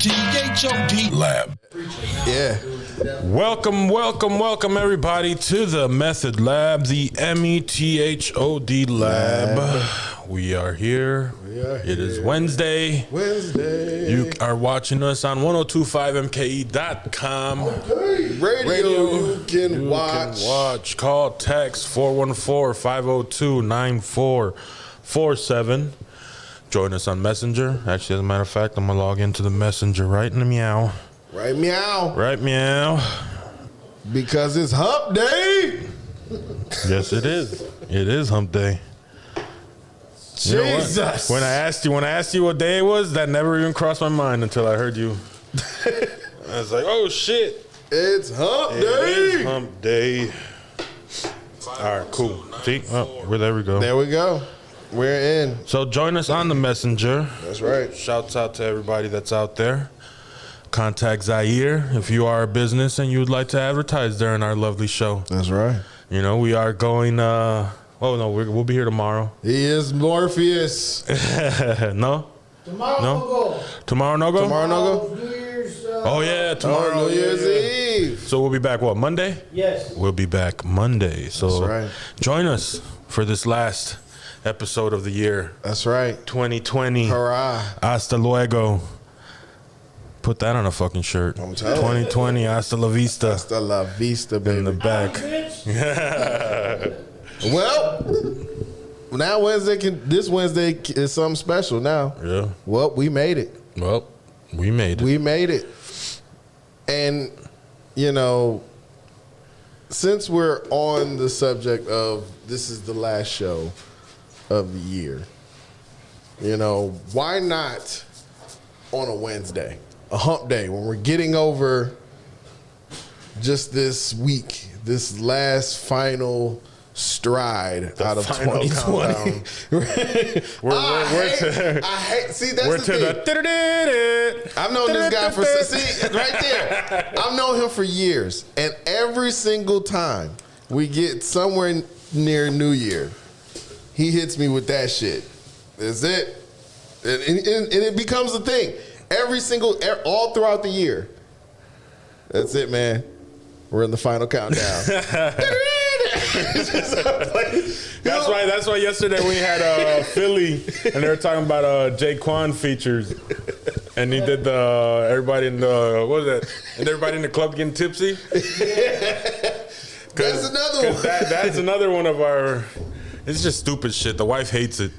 METHOD Lab. Yeah. Welcome, everybody, to the Method Lab, the METHOD Lab. We are here. It is Wednesday. You are watching us on 1025mke.com. Radio. You can watch. Call, text 414-502-9447. Join us on Messenger. Actually, as a matter of fact, I'm going to log into the Messenger right now. Right meow. Right meow. Because it's hump day. Yes, it is. It is hump day. You know what? Jesus. When I asked you what day it was, that never even crossed my mind until I heard you. I was like, oh shit. It's hump day. It is hump day. All right, cool. See? Oh, well, there we go. There we go. We're in. So join us on the Messenger. That's right. Shouts out to everybody that's out there. Contact Zaire if you are a business and you would like to advertise during our lovely show. That's right. You know, we are going, we'll be here tomorrow. He is Morpheus. No? Tomorrow No? no go. Tomorrow no go? Tomorrow no go? New Year's. Oh, yeah, tomorrow. New Year's Eve. So we'll be back, what, Monday? Yes. We'll be back Monday. So That's right. Join us for this last episode of the year. That's right. 2020. Hurrah. Hasta luego. Put that on a fucking shirt. I'm telling you. 2020. Hasta la vista. Hasta la vista, baby. In the back. Well, now this Wednesday is something special now. Yeah. Well, we made it. Well, we made it. We made it. And, you know, since we're on the subject of this is the last show of the year, you know, why not on a Wednesday, a hump day, when we're getting over just this week, this last final stride out of final 2020. See, that's we're the to thing. I've known this guy for, see, right there. I've known him for years. And every single time we get somewhere near New Year, he hits me with that shit. That's it. And it becomes a thing. All throughout the year. That's it, man. We're in the final countdown. That's why yesterday we had Philly and they were talking about Jaquan features, and he did the everybody in the what was that? And everybody in the club getting tipsy. That's another one. That's another one of our. It's just stupid shit. The wife hates it.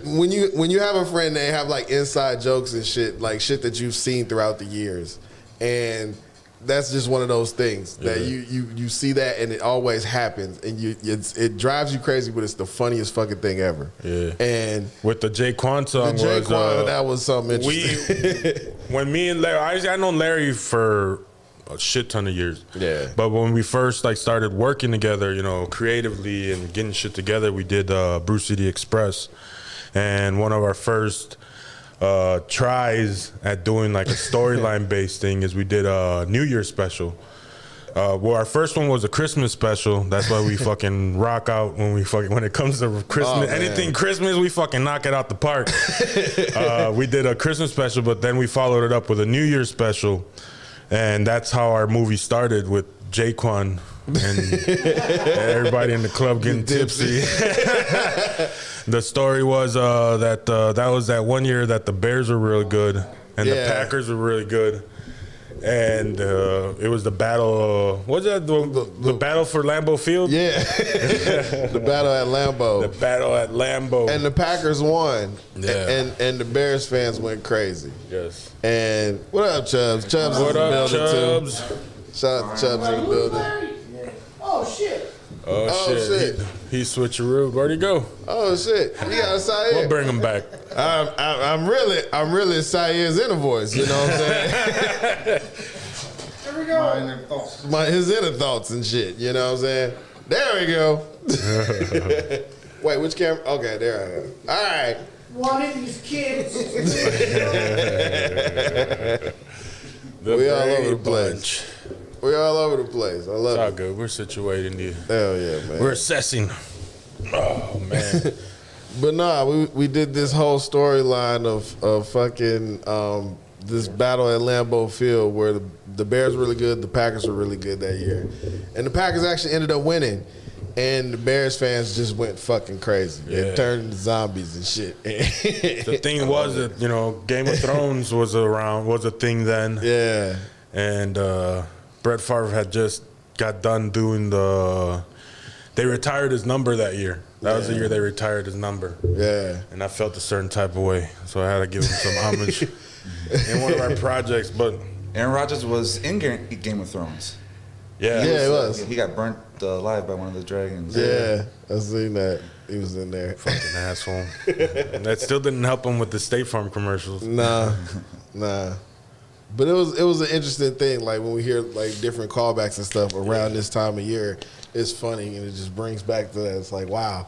When you have a friend, they have like inside jokes and shit, like shit that you've seen throughout the years, and that's just one of those things that you see that and it always happens, and it drives you crazy, but it's the funniest fucking thing ever. Yeah. And with the Jaquan song, that was something interesting. When me and Larry, I known Larry for a shit ton of years. Yeah. But when we first started working together, you know, creatively and getting shit together, we did Brew City Express, and one of our first tries at doing like a storyline based thing is we did a New Year's special. Well, our first one was a Christmas special. That's why we fucking rock out when it comes to Christmas. Anything Christmas, we fucking knock it out the park. We did a Christmas special, but then we followed it up with a New Year's special, and that's how our movie started, with Jaquan and everybody in the club getting tipsy. The story was that was that one year that the Bears were really good and the Packers were really good, and it was the battle. What's that? The battle for Lambeau Field. Yeah, the battle at Lambeau. The battle at Lambeau. And the Packers won. Yeah. And the Bears fans went crazy. Yes. And what up, Chubbs? Chubbs What is in the up, building Chubbs? too. Shout out to Chubbs in the building. Oh shit. Oh shit. He switcheroo. Where'd he go? Oh shit. We got Saeed. We'll bring him back. I'm really Saeed's inner voice, you know what I'm saying? Here we go. His inner thoughts and shit, you know what I'm saying? There we go. Wait, which camera? Okay, there I am. All right. One of these kids. We all over the place. We're all over the place. I love It's all it. good. We're situating you. Hell yeah, man. We're assessing. Oh man. But nah, we did this whole storyline of fucking this battle at Lambeau Field where the Bears were really good, the Packers were really good that year, and the Packers actually ended up winning, and the Bears fans just went fucking crazy. Yeah. They turned into zombies and shit. The thing was that, you know, Game of Thrones was a thing then. Yeah, And Brett Favre had just got done doing they retired his number that year. That was the year they retired his number. yeah. And I felt a certain type of way. So I had to give him some homage in one of our projects. But Aaron Rodgers was in Game of Thrones. yeah. Yeah, it was. He got burnt alive by one of the dragons. Yeah, I seen that. He was in there. Fucking asshole. And that still didn't help him with the State Farm commercials. Nah. But it was an interesting thing. Like when we hear like different callbacks and stuff around this time of year, it's funny and it just brings back to that. It's like wow,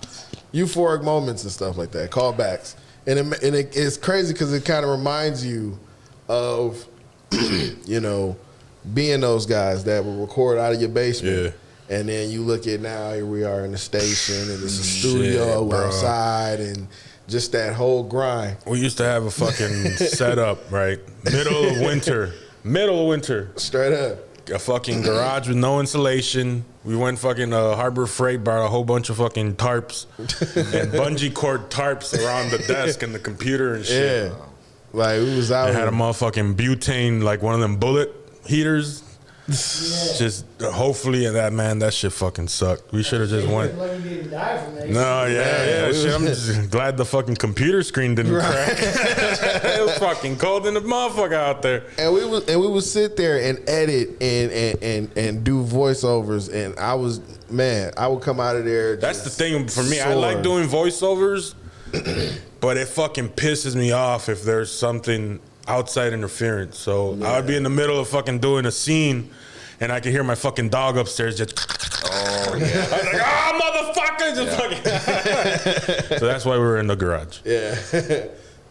euphoric moments and stuff like that. Callbacks, and it's crazy because it kind of reminds you of you know being those guys that will record out of your basement. Yeah. And then you look at now, here we are in the station, and it's a studio bro. outside, and just that whole grind. We used to have a fucking setup, right? Middle of winter. Straight up. A fucking garage with no insulation. We went fucking Harbor Freight, bought a whole bunch of fucking tarps and bungee cord tarps around the desk and the computer and shit. Yeah. Like, we was out I had a here. motherfucking butane, like one of them bullet heaters. Just hopefully that shit fucking sucked. We should have just went. Lucky you didn't die from that. No, yeah, we shit. was- I'm just glad the fucking computer screen didn't crack. It was fucking cold in the motherfucker out there. And we would sit there and edit and do voiceovers, and I would come out of there. That's the just thing for me. I sore. like doing voiceovers, but it fucking pisses me off if there's something outside interference. So I would be in the middle of fucking doing a scene, and I could hear my fucking dog upstairs just. Oh yeah. I was like, oh, motherfucker! Just fucking. So that's why we were in the garage. Yeah.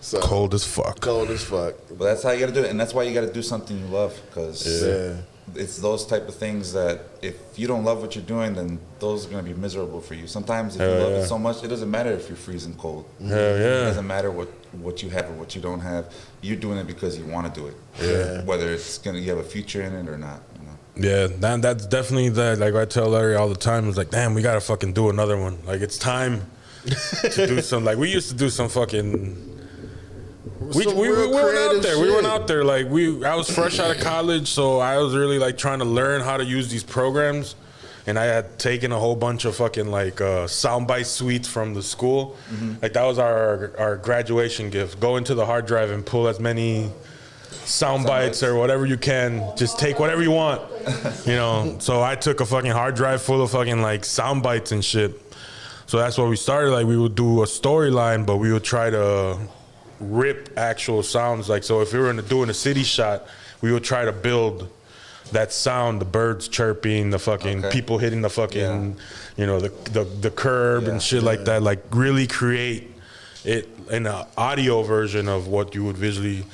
So Cold as fuck. cold as fuck. But that's how you got to do it, and that's why you got to do something you love, because Yeah. it's those type of things that if you don't love what you're doing, then those are going to be miserable for you. Sometimes if you Hell love yeah. it so much, it doesn't matter if you're freezing cold. Hell It yeah. doesn't matter what you have or what you don't have. You're doing it because you want to do it. Yeah. Whether you have a future in it or not. You know? Yeah, that's definitely that. Like I tell Larry all the time, it's like, damn, we gotta fucking do another one. Like it's time to do some. Like we used to do some fucking. We Some went real out creative there. We went shit. out there. Like I was fresh out of college, so I was really like trying to learn how to use these programs. And I had taken a whole bunch of fucking like soundbite suites from the school. Like that was our graduation gift. Go into the hard drive and pull as many sound bites or whatever you can. Just take whatever you want, you know. So I took a fucking hard drive full of fucking like sound bites and shit. So that's what we started. Like we would do a storyline, but we would try to rip actual sounds. Like so, if we were doing a city shot, we would try to build that sound, the birds chirping, the fucking Okay. people hitting the fucking, you know, the curb Yeah. and shit like that. Like really create it in an audio version of what you would visually.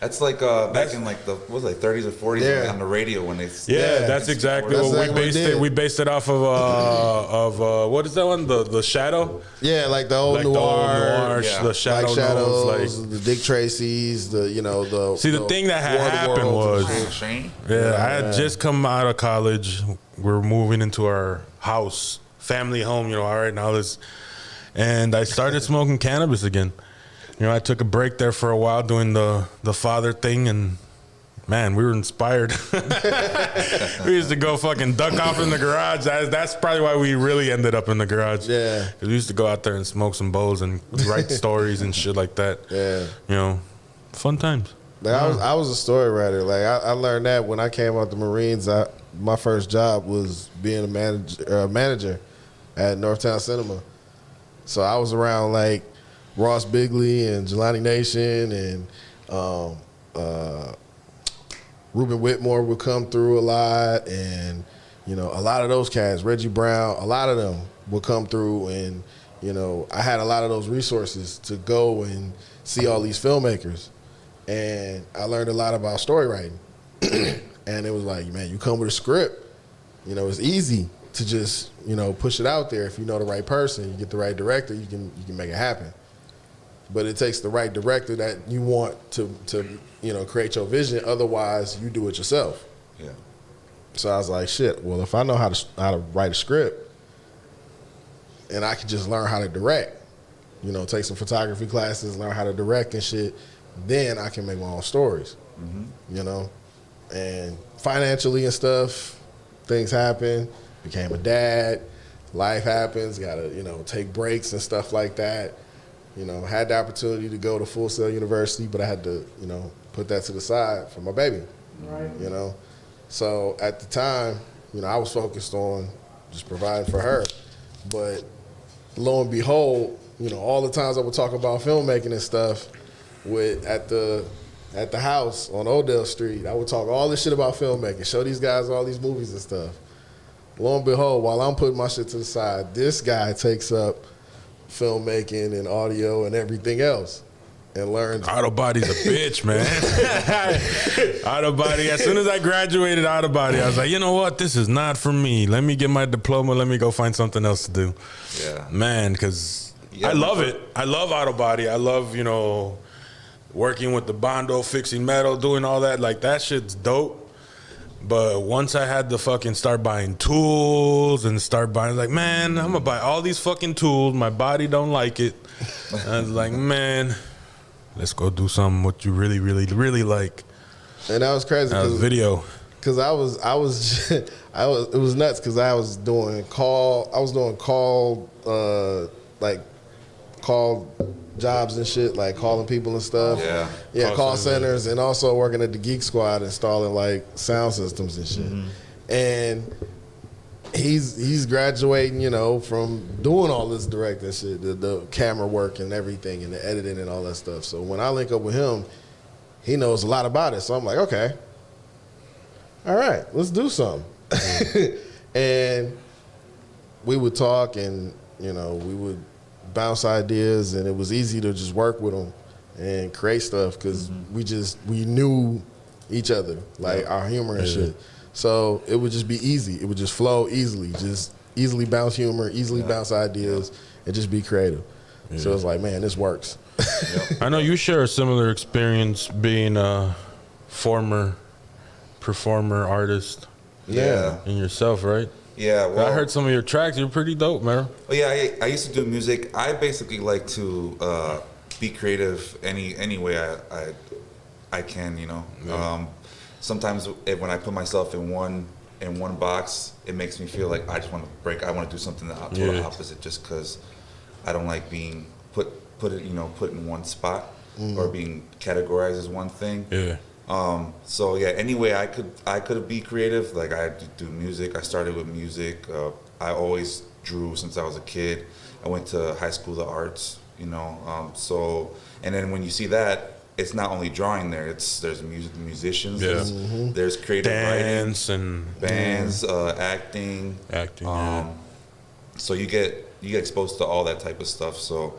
That's like back in like the 30s or 40s Yeah. on the radio when they Yeah, that's exactly That's what we exactly what we based it. did. We based it off of what is that one? The Shadow, Yeah, like the old like noir, the old noir, yeah. the Shadow like Knows, Shadows, the Dick Tracy's, the See, the thing that had War of the happened Worlds was- and shit. Shane. Yeah, I had just come out of college. We're moving into our house, family home, you know, all right, now this. And I started smoking cannabis again. You know, I took a break there for a while doing the father thing, and man, we were inspired. We used to go fucking duck off in the garage. That's probably why we really ended up in the garage. Yeah. 'Cause we used to go out there and smoke some bowls and write stories and shit like that. Yeah. You know, fun times. Like I was a story writer. Like I learned that when I came out the Marines. My first job was being a manager at Northtown Cinema. So I was around like Ross Bigley and Jelani Nation and Ruben Whitmore would come through a lot, and you know a lot of those cats, Reggie Brown, a lot of them would come through, and you know I had a lot of those resources to go and see all these filmmakers. And I learned a lot about story writing. And it was like, man, you come with a script, you know, it's easy. to just, you know, push it out there. If you know the right person, you get the right director, you can make it happen. But it takes the right director that you want to you know, create your vision. Otherwise, you do it yourself. Yeah. So I was like, shit. Well, if I know how to write a script, and I can just learn how to direct, you know, take some photography classes, learn how to direct and shit, then I can make my own stories. You know, and financially and stuff, things happen. Became a dad. Life happens. Got to, you know, take breaks and stuff like that. You know, had the opportunity to go to Full Sail University, but I had to, you know, put that to the side for my baby. Right. You know, so at the time, you know, I was focused on just providing for her. But lo and behold, you know, all the times I would talk about filmmaking and stuff at the house on Odell Street, I would talk all this shit about filmmaking, show these guys all these movies and stuff. Lo and behold, while I'm putting my shit to the side, this guy takes up filmmaking and audio and everything else and learns. Autobody's a bitch, man. Autobody. As soon as I graduated Autobody, I was like, you know what? This is not for me. Let me get my diploma. Let me go find something else to do. Yeah. Man, because I love it. I love Autobody. I love, you know, working with the Bondo, fixing metal, doing all that. Like, that shit's dope. But once I had to fucking start buying tools and start buying, like, man, I'm gonna buy all these fucking tools. My body don't like it. I was like, man, let's go do something what you really, really, really like. And that was crazy. That was video. Cause it was nuts. Cause I was doing call jobs and shit, like calling people and stuff. Yeah. Call centers, and also working at the Geek Squad installing like sound systems and shit. And he's graduating, you know, from doing all this directing shit, the camera work and everything, and the editing and all that stuff. So when I link up with him, he knows a lot about it. So I'm like, okay, all right, let's do something. And we would talk, and you know, we would bounce ideas, and it was easy to just work with him and create stuff because we knew each other, like our humor and shit. So it would just be easy. It would just flow easily, just easily bounce humor, easily bounce ideas, and just be creative. So it's like, man, this works. I know you share a similar experience being a former performer, artist. Yeah. And yourself, right? Yeah. Well, I heard some of your tracks. You're pretty dope, man. Well, yeah, I used to do music. I basically like to be creative any way I can, you know. Yeah. Sometimes when I put myself in one box, it makes me feel like I just want to break. I want to do something the total opposite, just because I don't like being put in one spot or being categorized as one thing. Yeah. So yeah, any way I could be creative. Like, I do music. I started with music. I always drew since I was a kid. I went to high school of arts, you know. So, and then when you see that, it's not only drawing there. There's musicians. Yeah. There's creative Dance writing, and bands, acting. So you get exposed to all that type of stuff. So.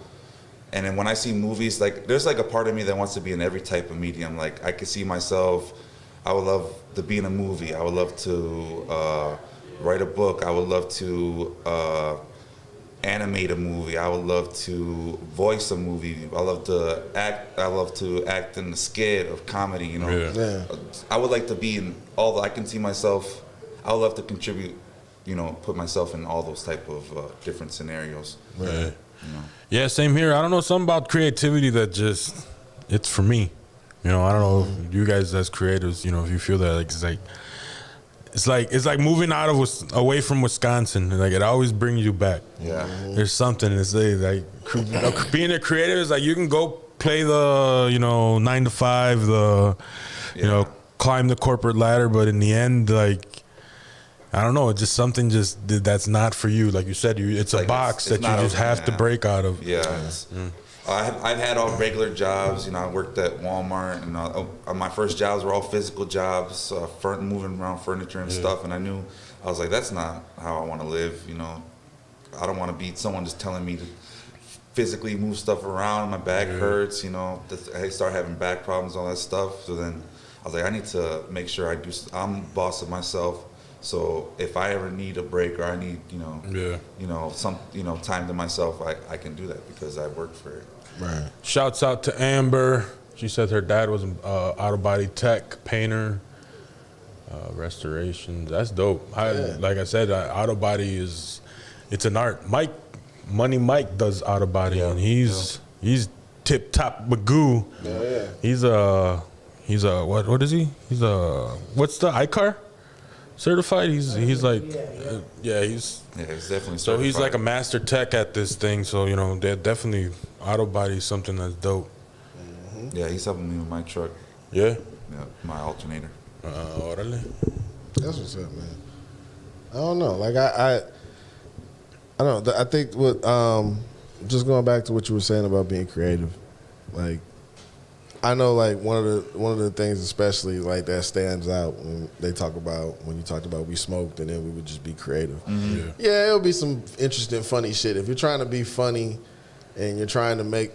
And then when I see movies, like, there's like a part of me that wants to be in every type of medium. Like, I could see myself, I would love to be in a movie. I would love to write a book. I would love to animate a movie. I would love to voice a movie. I love to act. I love to act in the skit of comedy, you know. Yeah. I would like to be in all the, I can see myself, I would love to contribute, you know, put myself in all those type of different scenarios. Right. Yeah, same here. I don't know, something about creativity that just, it's for me. You know, I don't know if you guys as creators, you know, if you feel that, like, it's like moving away from Wisconsin. Like, it always brings you back. Yeah. There's something. It's like being a creative is like, you can go play the, you know, 9 to 5, you know, climb the corporate ladder, but in the end, like, I don't know, it's just something that's not for you. Like you said, it's a box that you just have to break out of. Yeah. I've had all regular jobs. You know, I worked at Walmart, and my first jobs were all physical jobs, moving around furniture and stuff. And I was like, that's not how I want to live. You know, I don't want to be someone just telling me to physically move stuff around. My back hurts. You know, I start having back problems, all that stuff. So then I was like, I need to make sure I'm boss of myself. So if I ever need a break or I need, some, time to myself, I can do that because I work for it. Right. Shouts out to Amber. She said her dad was an auto body tech, painter, restoration. That's dope. Like I said, auto body it's an art. Money Mike does auto body, and he's tip top Magoo. Yeah. He's a what is he? He's a what's the ICAR certified? He's like he's he's definitely so he's certified. like a master tech at this thing. So they're definitely auto body is something that's dope. Yeah, he's helping me with my truck. Yeah. Yeah, my alternator. Órale. That's what's up, man. I don't know. Like I don't know. I think what just going back to what you were saying about being creative, like I know like one of the things especially like that stands out when they talk about when you talked about we smoked and then we would just be creative. Mm-hmm. Yeah, it'll be some interesting, funny shit. If you're trying to be funny and you're trying to make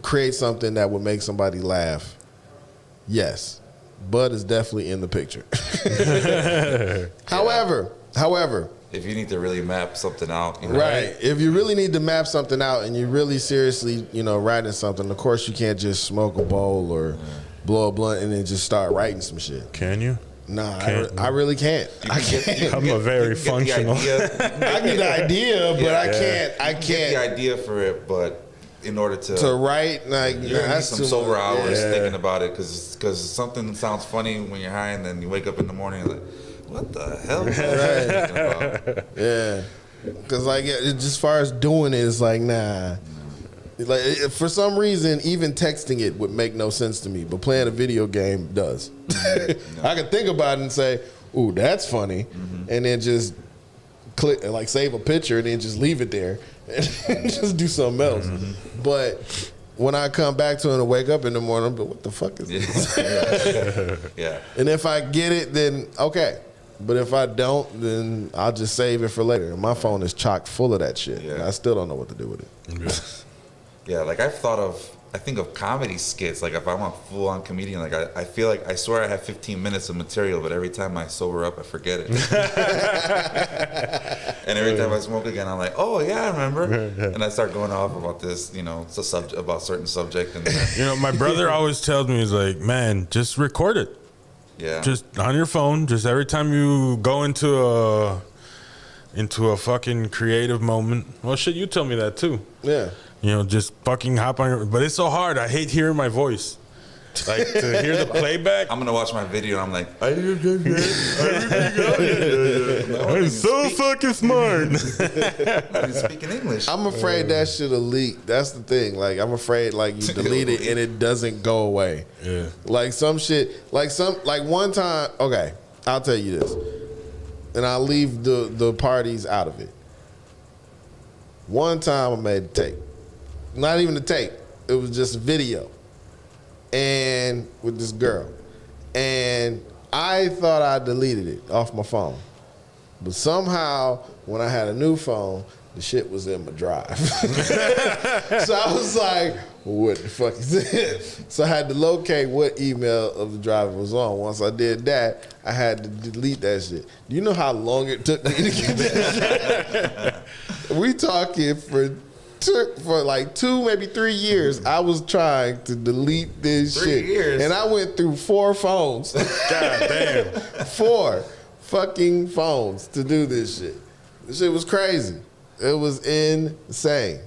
create something that would make somebody laugh, yes, Bud is definitely in the picture. However, If you need to really map something out, right, if you really need to map something out and you're really seriously, writing something, of course you can't just smoke a bowl or blow a blunt and then just start writing some shit. Can you? Nah, Can't. I really can't. I can't. I'm a very functional. I get the idea, but I can't. Get the idea for it, but in order to write, like, you're gonna need that's some too sober much. hours Yeah. thinking about it because something sounds funny when you're high and then you wake up in the morning and like, what the hell was I thinking about? Yeah, because like just as far as doing it, it's like nah. Like for some reason, even texting it would make no sense to me, but playing a video game does. I can think about it and say, "Ooh, that's funny," and then just click, like save a picture, and then just leave it there and just do something else. But when I come back to it and wake up in the morning, I'm like, what the fuck is this? Yeah. And if I get it, then okay. But if I don't, then I'll just save it for later. My phone is chock full of that shit. Yeah. And I still don't know what to do with it. Yeah, like I think of comedy skits. Like if I'm a full-on comedian, like I feel like I swear I have 15 minutes of material, but every time I sober up, I forget it. And every time I smoke again, I'm like, oh yeah, I remember. And I start going off about this, it's a subject about certain subject, and then, My brother always tells me, he's like, man, just record it. yeah, Just on your phone. Just every time you go into a fucking creative moment. Well, shit, you tell me that too. Yeah. Just fucking hop on. But it's so hard. I hate hearing my voice. Like to hear the playback. I'm gonna watch my video and I'm like, I'm so fucking smart. I'm speaking English. I'm afraid that shit'll leak. That's the thing. Like I'm afraid like you delete it and it doesn't go away. Yeah. Like some shit, like one time, okay, I'll tell you this. And I'll leave the parties out of it. One time I made a tape. Not even a tape. It was just a video. And with this girl. And I thought I deleted it off my phone. But somehow, when I had a new phone, the shit was in my drive. So I was like, what the fuck is this? So I had to locate what email of the drive it was on. Once I did that, I had to delete that shit. Do you know how long it took me to get that shit? We talking for like 2, maybe 3 years. I was trying to delete this 3 shit. years? And I went through 4 phones. God damn. 4 fucking phones to do this shit. This shit was crazy. It was insane.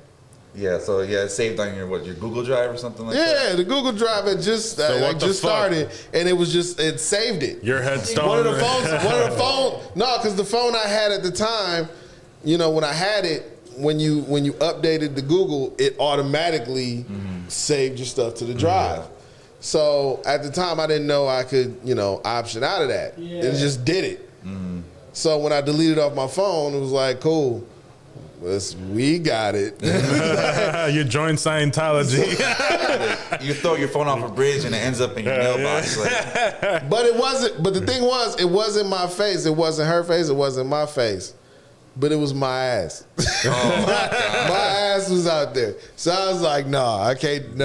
Yeah, so it's saved on your Google Drive or something like that? Yeah, the Google Drive had just what the fuck? started, and it saved it. Your head stone. One of the phones. No, because the phone I had at the time, when I had it, when you updated the Google, it automatically saved your stuff to the drive. So at the time, I didn't know I could, option out of that. Yeah. It just did it. So when I deleted off my phone, it was like, cool. We got it. You joined Scientology. You throw your phone off a bridge and it ends up in your mailbox. Like, But it wasn't. But the thing was, it wasn't my face. It wasn't her face. It wasn't my face. But it was my ass. oh my God. My ass was out there. So I was like, nah, I can't.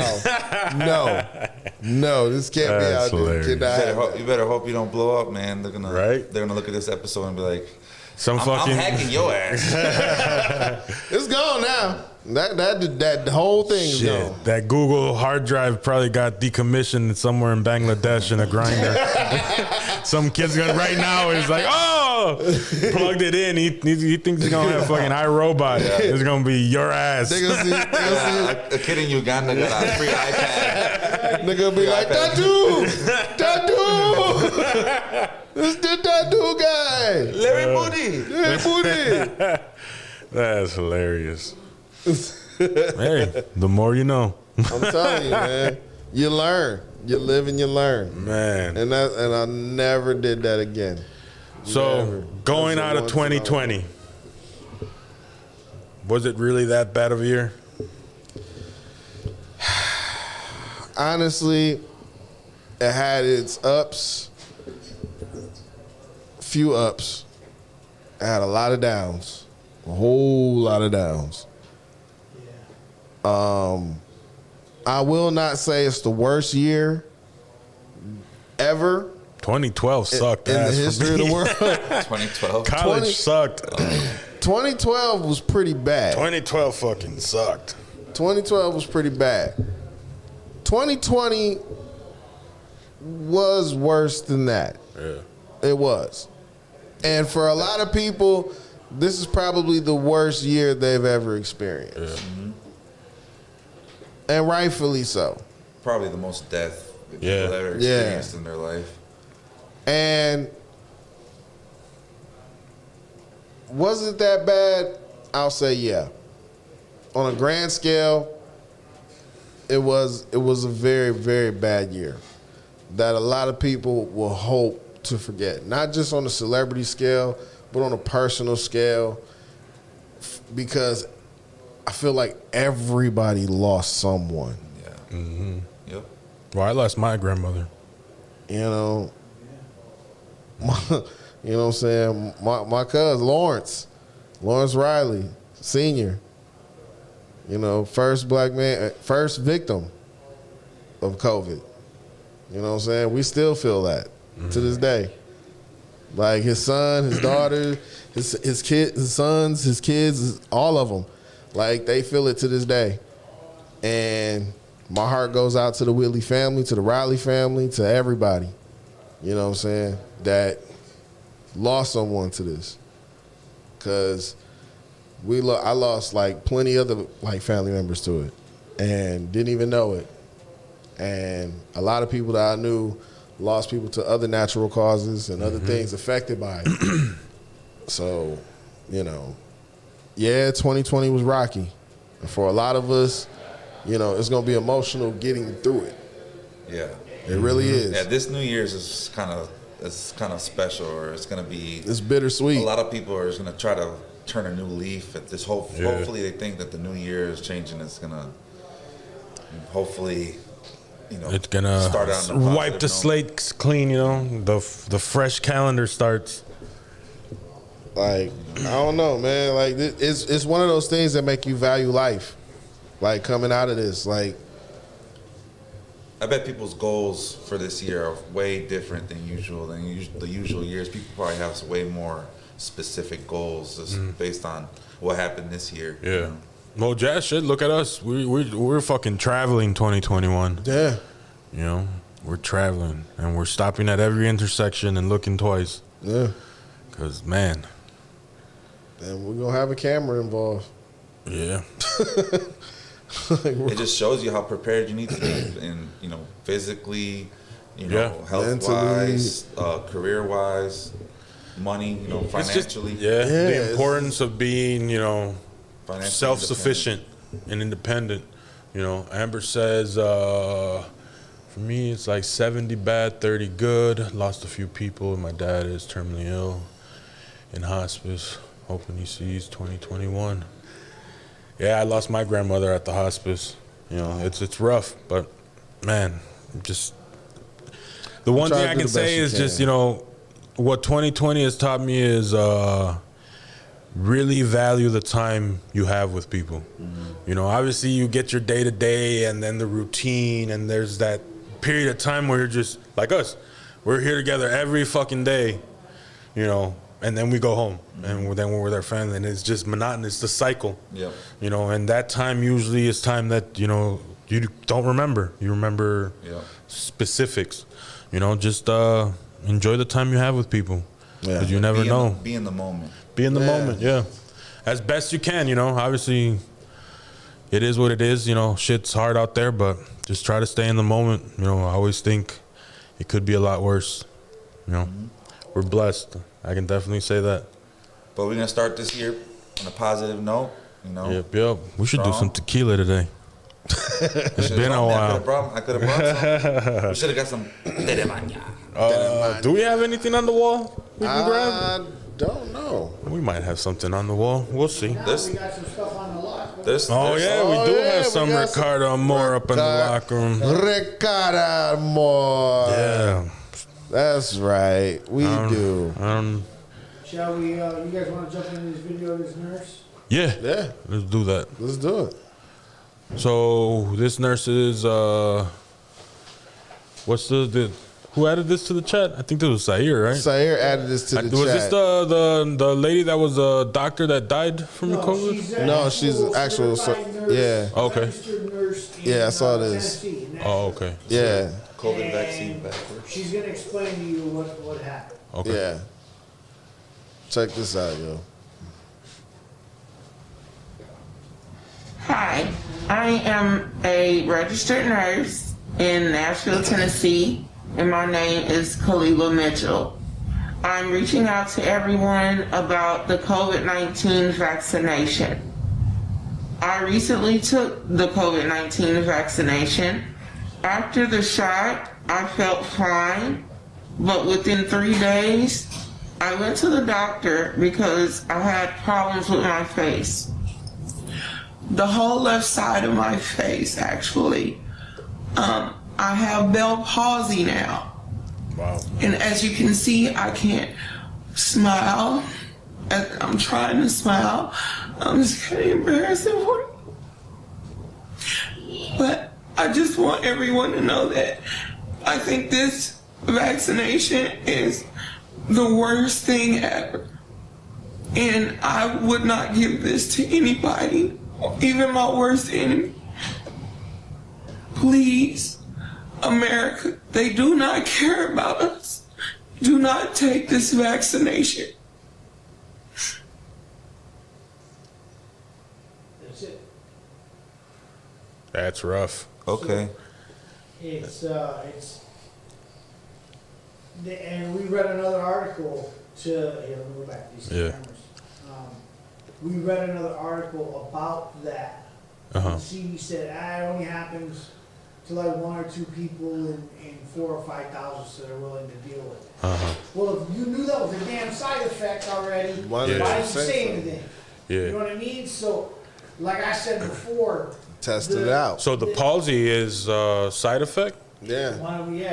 No, this can't be That's out hilarious. there. Cannot have that. You better hope you don't blow up, man. They're Right? gonna look at this episode and be like, Some I'm fucking hacking your ass. It's gone now. That whole thing is shit. gone. That Google hard drive probably got decommissioned somewhere in Bangladesh in a grinder. Some kid's gonna right now is like, oh, plugged it in. He thinks he's gonna have fucking iRobot. It's gonna be your ass. They gonna see, A kid in Uganda got a free iPad. they gonna be like, Dadu! This the Dadu guy! Larry Moody. Hey, booty! That's hilarious. Hey, the more you know, I'm telling you, man. You learn. You live and you learn. man. And I never did that again. So Never. going That's out the of once in my 2020, was it really that bad of a year? Honestly, it had its ups, few ups. It had a lot of downs, a whole lot of downs. I will not say it's the worst year ever 2012 sucked in the ass for history of me. the world. 2012. College 20 sucked. 2012 was pretty bad. 2012 fucking sucked. 2012 was pretty bad. 2020 was worse than that. Yeah. It was. And for a lot of people, this is probably the worst year they've ever experienced. And rightfully so. Probably the most death that Yeah. people ever Yeah. experienced in their life. And was it that bad? I'll say yeah. On a grand scale, it was a very, very bad year that a lot of people will hope to forget. Not just on a celebrity scale, but on a personal scale, because I feel like everybody lost someone. Yeah. Yep. Well, I lost my grandmother. You know, you know what I'm saying? My cousin, Lawrence Riley, Sr., you know, first black man, first victim of COVID. You know what I'm saying? We still feel that to this day. Like his son, his daughter, his kid, his sons, his kids, all of them. Like they feel it to this day. And my heart goes out to the Whitley family, to the Riley family, to everybody. You know what I'm saying? That lost someone to this. Cause I lost like plenty other like family members to it, and didn't even know it. And a lot of people that I knew lost people to other natural causes and other things affected by it. So, you know, yeah, 2020 was rocky, and for a lot of us, you know, it's gonna be emotional getting through it. Yeah. It really is. Yeah. This New Year's is kind of special, or it's gonna be. It's bittersweet. A lot of people are just gonna try to turn a new leaf at this. Hopefully, they think that the new year is changing. It's gonna, hopefully, you know, It's gonna start out on a wipe positive the note. slate clean. You know, the fresh calendar starts. Like, I don't know, man. Like, it's one of those things that make you value life. Like, coming out of this, like, I bet people's goals for this year are way different than usual. The usual years. People probably have way more specific goals just based on what happened this year. you Yeah. know? Well, Jazz, shit. Look at us. We're fucking traveling 2021. yeah. You know, we're traveling and we're stopping at every intersection and looking twice. Yeah. Cause man, And we're gonna have a camera involved. yeah. It just shows you how prepared you need to be, in physically, Yeah. health wise, career wise, money, financially. The it's- importance of being, financially self-sufficient and independent. Amber says, for me, it's like 70 bad, 30 good. Lost a few people. My dad is terminally ill in hospice. Hoping he sees 2021. Yeah, I lost my grandmother at the hospice. It's rough, but man, just the one Try thing to I do can the say best is you just, can. what 2020 has taught me is really value the time you have with people. You know, obviously you get your day to day and then the routine, and there's that period of time where you're just like us. We're here together every fucking day, you know, and then we go home and then we're with our family, and it's just monotonous, the cycle. Yeah. You know, and that time usually is time that, you know, you don't remember. You remember specifics. You know, just enjoy the time you have with people. Yeah. 'Cause you never know. Be in the moment. Be in the Yeah. moment, yeah. As best you can, you know. Obviously, it is what it is. You know, shit's hard out there, but just try to stay in the moment. You know, I always think it could be a lot worse. You know, we're blessed. I can definitely say that. But we're gonna start this year on a positive note. You know. Yep. We should do Strong. some tequila today. It's been a while. I could have brought some. We should have got some. Do we have anything on the wall we can grab? I don't know. We might have something on the wall. We'll see. Now This- we got some stuff on the lock. Oh yeah, Oh, we do yeah, have we some got some Ricardo Moore up in the locker room. Ricardo Moore. Yeah. That's right. We do. Shall we, you guys want to jump into this video of this nurse? Yeah. Yeah. Let's do that. Let's do it. So this nurse is what's the who added this to the chat? I think this was Zaire, right? Zaire added this to the Was chat. this the lady that was a doctor that died from the COVID? No, she's an actual certified nurse, yeah. Okay. registered nurse in, Yeah, I saw this. Tennessee, in Oh, Nashville. okay. Yeah. COVID vaccine And backwards. She's gonna explain to you what happened. Okay. Yeah. Check this out, yo. Hi, I am a registered nurse in Nashville, Tennessee, and my name is Kalila Mitchell. I'm reaching out to everyone about the COVID-19 vaccination. I recently took the COVID-19 vaccination. After the shot, I felt fine, but within 3 days, I went to the doctor because I had problems with my face. The whole left side of my face, actually. I have Bell palsy now. Wow. And as you can see, I can't smile. I'm trying to smile. I'm just getting embarrassed for it. But I just want everyone to know that I think this vaccination is the worst thing ever. And I would not give this to anybody, even my worst enemy. Please, America, they do not care about us. Do not take this vaccination. That's it. That's rough. Okay. And we read another article let me go back to these Yeah. cameras. We read another article about that. Uh-huh. The CD said, it only happens to like 1 or 2 people in 4,000 or 5,000 that are willing to deal with it. Uh-huh. Well, if you knew that was a damn side effect already, Why why did didn't you you say say so? anything? Yeah. You know what I mean? So, like I said before, Test it out. So the palsy is a side effect? Yeah. why don't we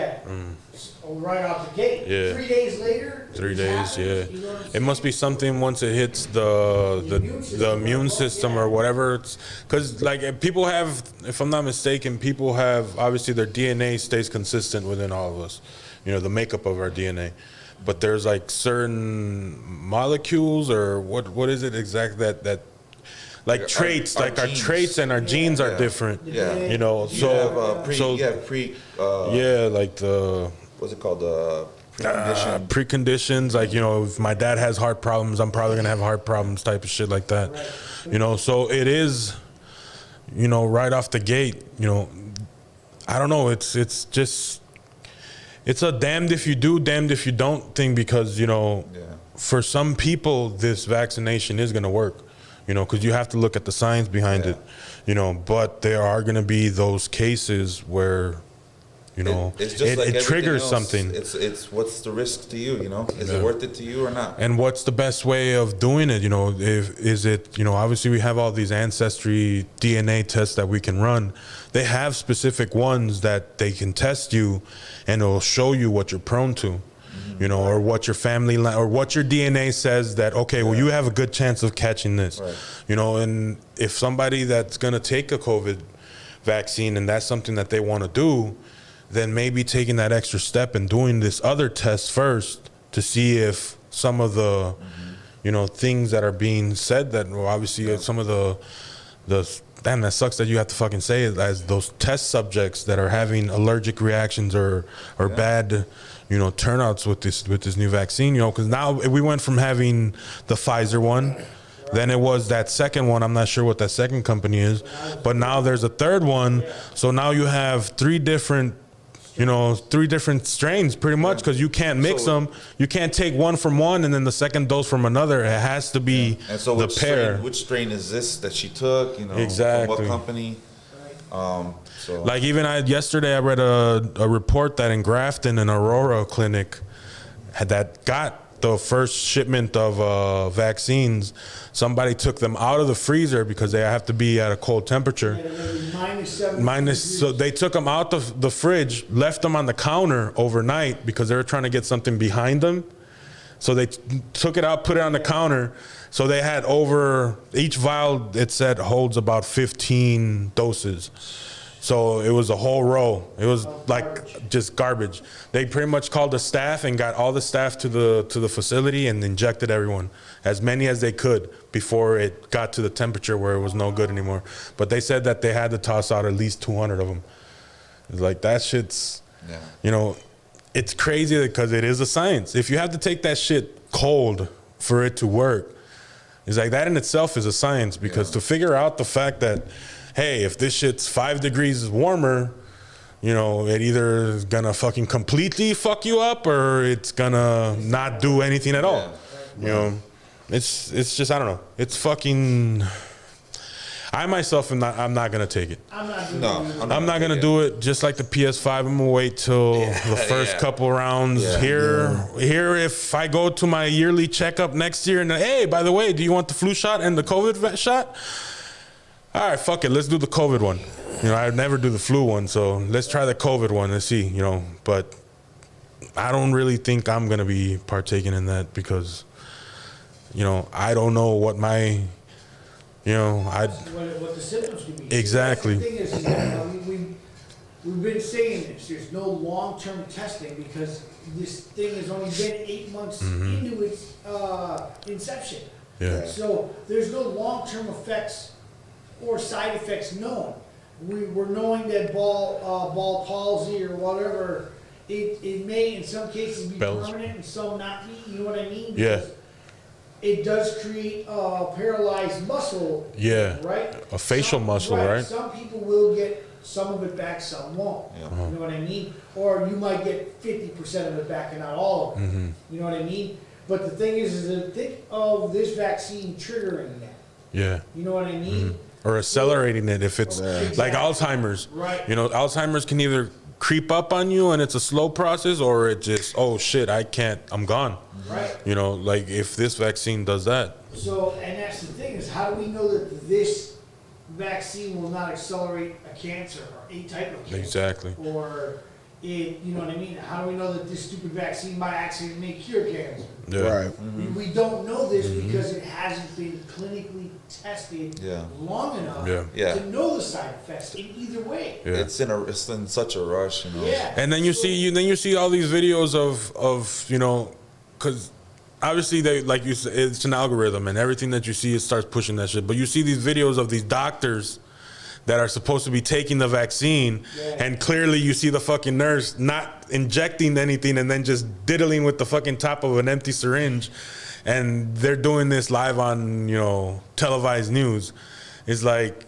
right out the gate? Yeah. 3 days later. 3 it days, happens, yeah. you know what I'm It saying? must be something once it hits the immune system or whatever. It's because like if people have, if I'm not mistaken, people have obviously their DNA stays consistent within all of us. You know, the makeup of our DNA. But there's like certain molecules or what is it exact that like Our- traits, our like our genes. traits and our genes are Yeah. different. Yeah. You know, You have yeah, like the what's it called? The precondition. preconditions, like, you know, if my dad has heart problems, I'm probably gonna have heart problems, type of shit like that. You know, so it is, you know, right off the gate, you know, I don't know, it's just, it's a damned if you do, damned if you don't thing, because, you know, Yeah. for some people, this vaccination is gonna work, you know, because you have to look at the science behind it, you know, but there are gonna be those cases where, you know, It's just like it everything triggers else. something. It's what's the risk to you? You know, is Yeah. it worth it to you or not? And what's the best way of doing it? You know, is it, you know, obviously we have all these ancestry DNA tests that we can run. They have specific ones that they can test you and it'll show you what you're prone to. you know, or what your family or what your DNA says that, okay, well, you have a good chance of catching this, Right. you know, and if somebody that's going to take a COVID vaccine and that's something that they want to do, then maybe taking that extra step and doing this other test first to see if some of the, you know, things that are being said that, well, obviously some of the damn, that sucks that you have to fucking say it, as those test subjects that are having allergic reactions or bad, you know, turnouts with this new vaccine, you know, because now we went from having the Pfizer one, then it was that second one. I'm not sure what that second company is, but now there's a third one. So now you have three different strains pretty much, because you can't mix them. You can't take one from one and then the second dose from another. It has to be And so the pair. which strain is this that she took? You know, Exactly. From what company? So Like even yesterday I read a report that in Grafton, an Aurora clinic that got the first shipment of vaccines, somebody took them out of the freezer because they have to be at a cold temperature. So they took them out of the fridge, left them on the counter overnight because they were trying to get something behind them. So they took it out, put it on the counter. So they had over each vial, it said holds about 15 doses. So it was a whole row. It was like just garbage. They pretty much called the staff and got all the staff to the facility and injected everyone, as many as they could, before it got to the temperature where it was no good anymore. But they said that they had to toss out at least 200 of them. It's like that shit's, you know, it's crazy because it is a science. If you have to take that shit cold for it to work, it's like that in itself is a science, because to figure out the fact that, hey, if this shit's 5 degrees warmer, you know, it either is gonna fucking completely fuck you up or it's gonna not do anything at all. You know, it's just, I don't know. It's fucking. I myself I'm not gonna take it. I'm not doing No, I'm not gonna do it. Just like the PS5, I'm gonna wait till the first couple rounds. Here, if I go to my yearly checkup next year and hey, by the way, do you want the flu shot and the COVID shot? All right, fuck it, let's do the COVID one. You know, I'd never do the flu one, so let's try the COVID one and see. You know, but I don't really think I'm gonna be partaking in that because, you know, I don't know what my, you know, what the symptoms could be. Exactly. The thing is that we've been saying this. There's no long-term testing because this thing has only been 8 months into its inception. Yeah. So there's no long-term effects or side effects known. We're knowing that ball palsy or whatever, it may in some cases be permanent and some not be. You know what I mean? Yeah. It does create a paralyzed muscle. Yeah. Right? A facial muscle, right? Some people will get some of it back, some won't. Yeah. You know what I mean? Or you might get 50% of it back and not all of it. You know what I mean? But the thing is that think of this vaccine triggering that. Yeah. You know what I mean? Or accelerating it if it's Exactly. like Alzheimer's. Right. You know, Alzheimer's can either creep up on you and it's a slow process, or it just, oh shit, I'm gone. Right. You know, like if this vaccine does that. So, and that's the thing is, how do we know that this vaccine will not accelerate a cancer or a type of cancer? Exactly. Or it, you know what I mean? How do we know that this stupid vaccine might actually may cure cancer? Yeah. Right. We don't know this because it hasn't been clinically tested Yeah. long enough Yeah. to know the side effects in either way. Yeah. It's in such a rush, you know. Yeah. And then you see all these videos of you know, because obviously they, like you said, it's an algorithm and everything that you see, it starts pushing that shit. But you see these videos of these doctors that are supposed to be taking the vaccine, and clearly you see the fucking nurse not injecting anything and then just diddling with the fucking top of an empty syringe, and they're doing this live on, you know, televised news. It's like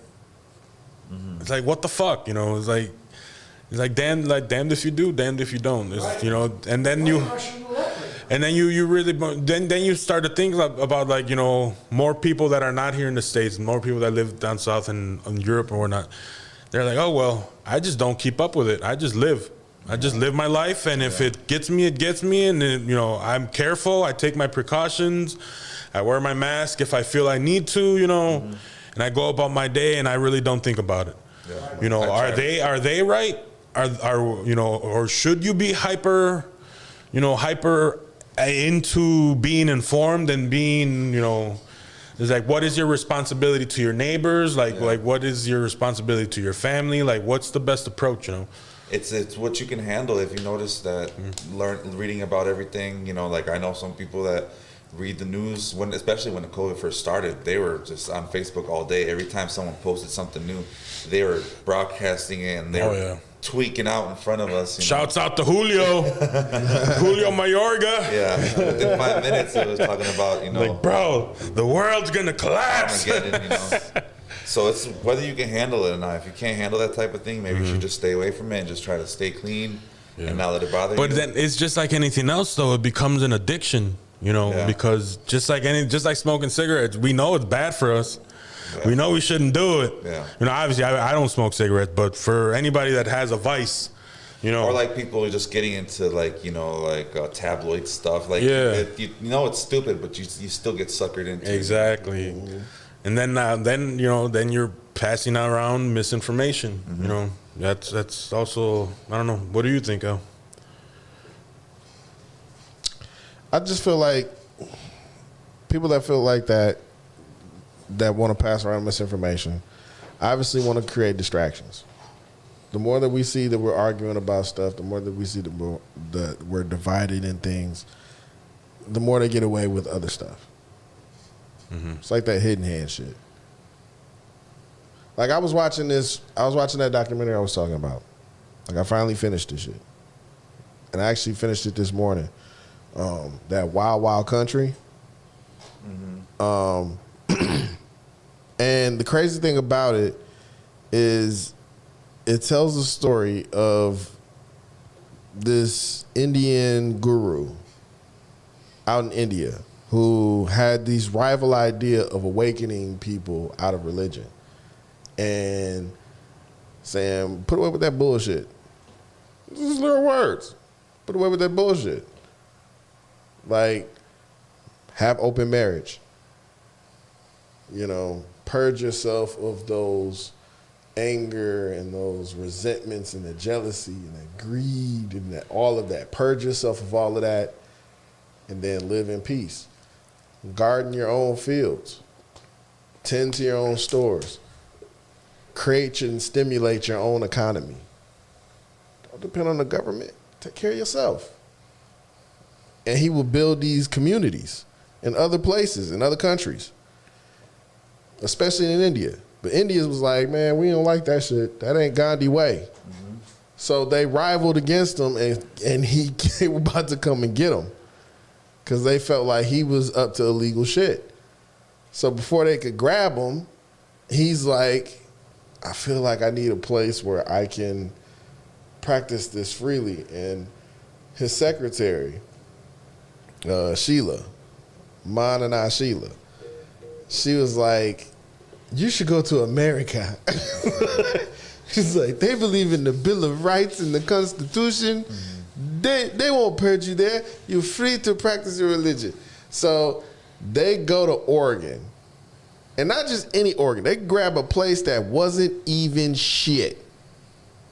what the fuck, you know? It's like damned if you do, damned if you don't. It's, you know, and then you. Russian roulette. And then you really then you start to think about, like, you know, more people that are not here in the States, more people that live down south in Europe and whatnot. They're like, oh well, I just don't keep up with it. I just live my life, and if it gets me, it gets me, and then, you know, I'm careful. I take my precautions. I wear my mask if I feel I need to, you know, and I go about my day, and I really don't think about it. You know, are they right? Are you know, or should you be hyper? you know, hyper into being informed and being, you know, it's like, what is your responsibility to your neighbors? Like, what is your responsibility to your family? Like, what's the best approach, you know? It's what you can handle. If you notice that reading about everything, you know, like I know some people that read the news especially when the COVID first started, they were just on Facebook all day. Every time someone posted something new, they were broadcasting it and they were tweaking out in front of us. Shouts out to Julio, Julio Mayorga. Yeah, within 5 minutes it was talking about, you know, like, bro, the world's gonna collapse. Armageddon, you know. So it's whether you can handle it or not. If you can't handle that type of thing, maybe you should just stay away from it and just try to stay clean and not let it bother you. But then it's just like anything else, though. It becomes an addiction, you know, because just like smoking cigarettes, we know it's bad for us. Yeah. We know we shouldn't do it. Yeah. You know, obviously I don't smoke cigarettes, but for anybody that has a vice, you know, or like people just getting into like, you know, like tabloid stuff. Like, you know, it's stupid, but you still get suckered into it. Exactly. And then you know, then you're passing around misinformation. You know, that's also, I don't know. What do you think, Al? I just feel like people that feel like that want to pass around misinformation obviously want to create distractions. The more that we see that we're arguing about stuff, the more that we see that we're divided in things, the more they get away with other stuff. It's like that hidden hand shit. Like I was watching that documentary I was talking about. Like I finally finished this shit. And I actually finished it this morning. That Wild Wild Country. And the crazy thing about it is it tells the story of this Indian guru out in India who had these rival idea of awakening people out of religion and saying, put away with that bullshit. Just little words. Put away with that bullshit. Like, have open marriage. You know, purge yourself of those anger and those resentments and the jealousy and the greed and all of that. Purge yourself of all of that and then live in peace. Garden your own fields. Tend to your own stores. Create and stimulate your own economy. Don't depend on the government. Take care of yourself. And he will build these communities in other places, in other countries, especially in India. But India was like, man, we don't like that shit. That ain't Gandhi way. So they rivaled against him, and they were about to come and get him because they felt like he was up to illegal shit. So before they could grab him, he's like, I feel like I need a place where I can practice this freely. And his secretary, Sheila, Manana Sheila, she was like, you should go to America. She's like, they believe in the Bill of Rights and the Constitution. They won't purge you there. You're free to practice your religion. So they go to Oregon. And not just any Oregon. They grab a place that wasn't even shit.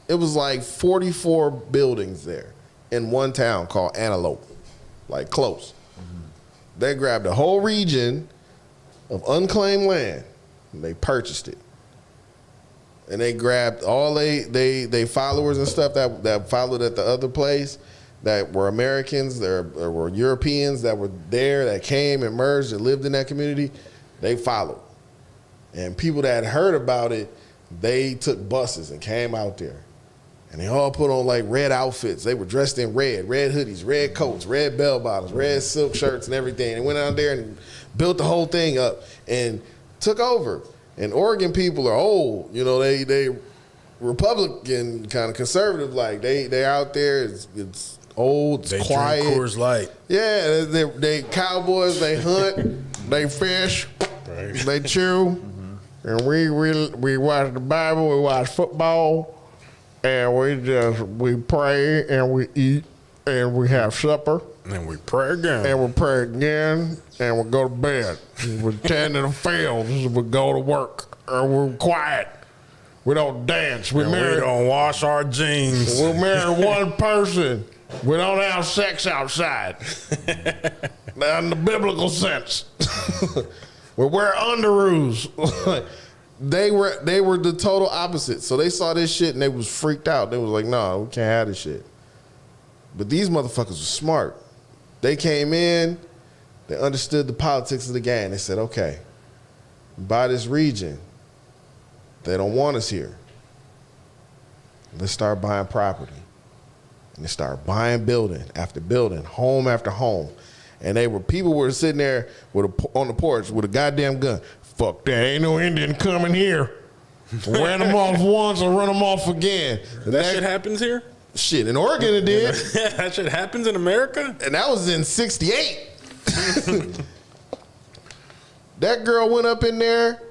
It was like 44 buildings there in one town called Antelope. Like close. They grabbed the whole region of unclaimed land and they purchased it. And they grabbed all they followers and stuff that followed at the other place that were Americans, there were Europeans that were there, that came and merged and lived in that community. They followed. And people that had heard about it, they took buses and came out there. And they all put on like red outfits. They were dressed in red hoodies, red coats, red bell bottoms, red silk shirts and everything. And went out there and built the whole thing up and took over. And Oregon people are old. You know, they Republican, kind of conservative like. They out there, it's old, it's quiet. Drink Coors Light. Yeah, they cowboys, they hunt, they fish, they chew. And we watch the Bible, we watch football, and we pray and we eat and we have supper. And we pray again. And we pray again and we go to bed. We tend to the fields, we go to work, and we're quiet. We don't dance. We don't wash our jeans. We marry one person We don't have sex outside. In the biblical sense. We wear underoos. They were the total opposite. So they saw this shit and they was freaked out. They was like, nah, we can't have this shit. But these motherfuckers were smart. They came in, they understood the politics of the game. They said, okay, by this region, they don't want us here. Let's start buying property. And they start buying building after building, home after home. And people were sitting there on the porch with a goddamn gun. Fuck that, ain't no Indian coming here. Ran them off once and run them off again. That shit happens here? Shit, in Oregon it did. That shit happens in America? And that was in 68. That girl went up in there,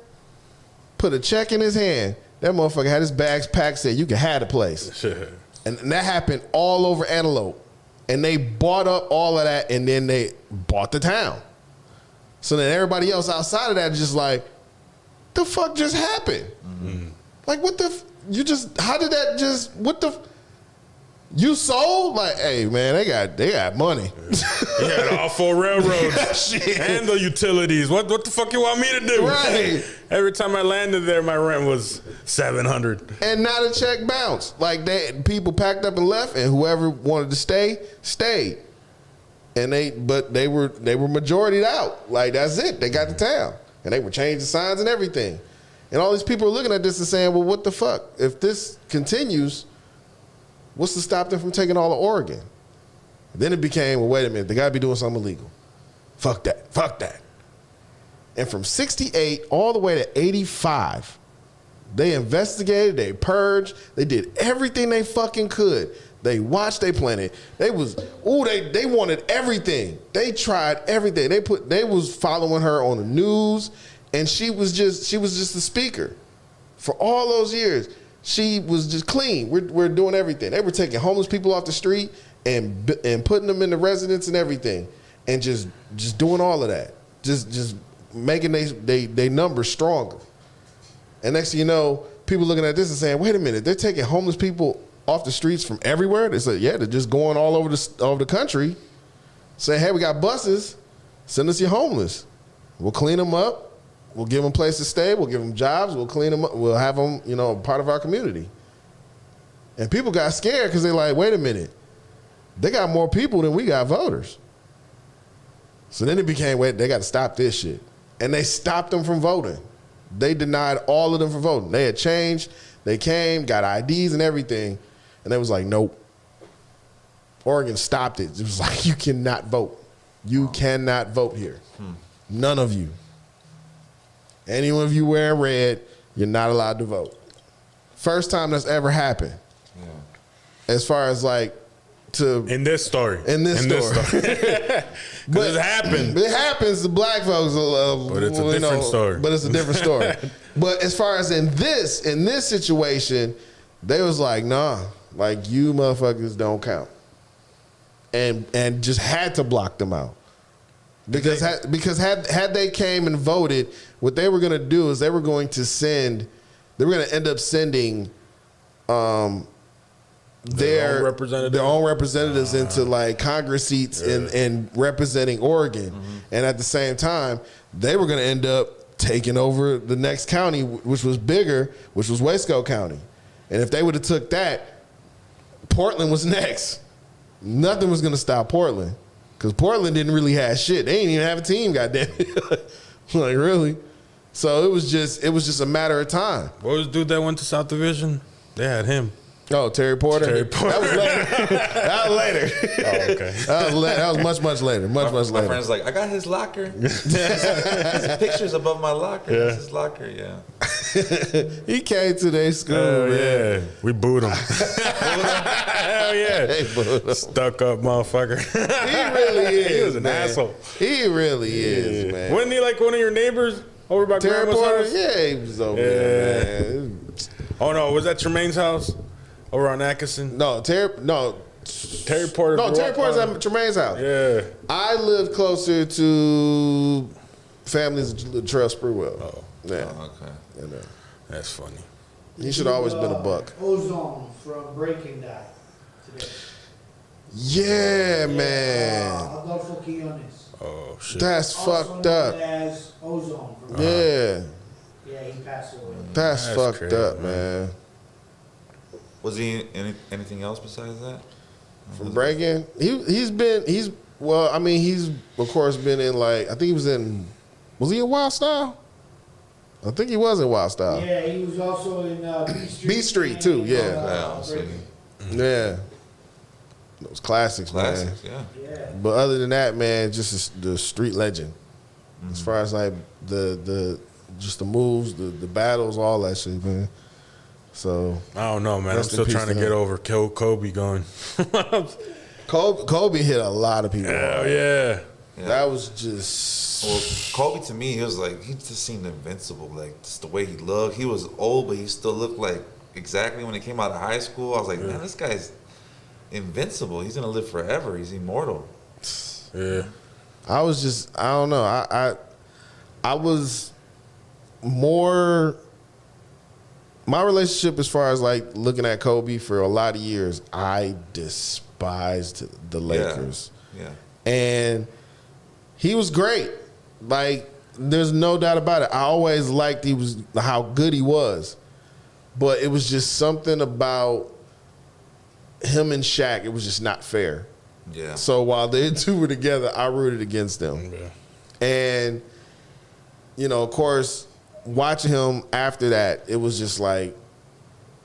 put a check in his hand. That motherfucker had his bags packed, said, you can have the place. And that happened all over Antelope. And they bought up all of that, and then they bought the town. So then everybody else outside of that is just like, the fuck just happened? Mm-hmm. Like, what the, how did that just, what the, you sold? Like, hey, man, they got money. Yeah, all 4 railroads and the utilities. What the fuck you want me to do? Right. Every time I landed there, my rent was $700. And not a check bounced. Like, people packed up and left, and whoever wanted to stay, stayed. And they were majoritied out. Like, that's it. They got the town. And they were changing signs and everything. And all these people are looking at this and saying, well, what the fuck? If this continues, what's to stop them from taking all of Oregon? And then it became, well, wait a minute, they got to be doing something illegal. Fuck that. Fuck that. And from 68 all the way to 85, they investigated, they purged, they did everything they fucking could. They watched, they planted. They wanted everything. They tried everything. They was following her on the news, and she was just the speaker. For all those years, she was just clean. We're doing everything. They were taking homeless people off the street and putting them in the residence and everything, and just doing all of that. Just making they numbers stronger. And next thing you know, people looking at this and saying, wait a minute, they're taking homeless people off the streets from everywhere? They said, yeah, they're just going all over the country, saying, hey, we got buses, send us your homeless. We'll clean them up. We'll give them a place to stay. We'll give them jobs. We'll clean them up. We'll have them, part of our community. And people got scared because they're like, wait a minute, they got more people than we got voters. So then it became, wait, they got to stop this shit. And they stopped them from voting. They denied all of them from voting. They had changed. They came, got IDs and everything. And they was like, nope. Oregon stopped it. It was like, you cannot vote. You cannot vote here. None of you. Any of you wearing red, you're not allowed to vote. First time that's ever happened. Yeah. As far as like, in this story. But it happened. It happens to black folks. But it's a different story. But it's a different story. But as far as in this situation, they was like, nah, like you motherfuckers don't count. And just had to block them out. Because had they came and voted, what they were gonna do is they were going to end up sending their own representatives into like Congress seats and representing Oregon. Mm-hmm. And at the same time, they were going to end up taking over the next county, which was bigger, which was Wasco County. And if they would have took that, Portland was next. Nothing was going to stop Portland because Portland didn't really have shit. They didn't even have a team, goddamn it. Like, really? So it was just a matter of time. What was the dude that went to South Division? They had him. Oh, Terry Porter? That was later. Oh, okay. That was much later. Much later. My friend's like, I got his locker. His pictures above my locker. Yeah. That's his locker, yeah. He came to their school, man. Yeah. We booed him. Hell yeah. They booed him. Stuck up motherfucker. He really is. He was an asshole. He really is, man. Wasn't he like one of your neighbors over by Terry Grandma's Porter? house? Yeah, he was over there, man. Oh, no. Was that Tremaine's house? Over on Atkinson? Terry Porter. No, Terry Porter's at Tremaine's house. Yeah. I lived closer to families of Latrell Sprewell. Oh. Yeah. Oh, okay. And, that's funny. He should have always been a buck. Ozone from Breaking died today. Yeah, man. Adolfo Quiones. Oh shit. That's Also fucked known up. as Ozone. Yeah. Yeah, he passed away. That's fucked crazy, up, man. Was he anything else besides that? From breaking, he's of course been in like, I think he was he in Wild Style? I think he was in Wild Style. Yeah, he was also in B Street. B Street, too, yeah. Yeah, so Breaking. Yeah. Those classics, classics, man. yeah. Yeah. But other than that, man, just the street legend. As far as like the just the moves, the battles, all that shit, man. So I don't know, man. I'm Rest in still peace trying to to get him. over Kobe going. Kobe hit a lot of people. Hell yeah. Yeah. That was just Well, Kobe to me, he just seemed invincible. Like just the way he looked. He was old, but he still looked like exactly when he came out of high school. I was like, man, this guy's invincible. He's gonna live forever. He's immortal. Yeah. I don't know. I was more my relationship as far as like looking at Kobe for a lot of years, I despised the Lakers. Yeah. And he was great. Like, there's no doubt about it. I always liked how good he was. But it was just something about him and Shaq, it was just not fair. Yeah. So while they two were together, I rooted against them. Yeah. And, of course, watching him after that, it was just like,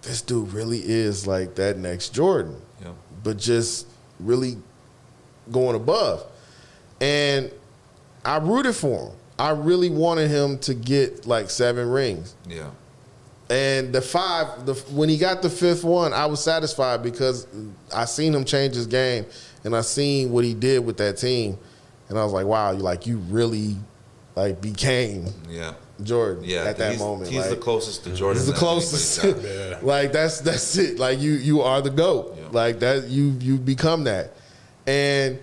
this dude really is like that next Jordan. Yeah. But just really going above. And I rooted for him. I really wanted him to get like 7 rings. Yeah. And when he got the 5th one, I was satisfied because I seen him change his game and I seen what he did with that team. And I was like, wow, you really like became Yeah. Jordan Yeah. at that moment. He's Like, the closest to Jordan. he's the that closest. anybody's got. Yeah. Like that's it. Like you are the GOAT. Yeah. Like that you become that. And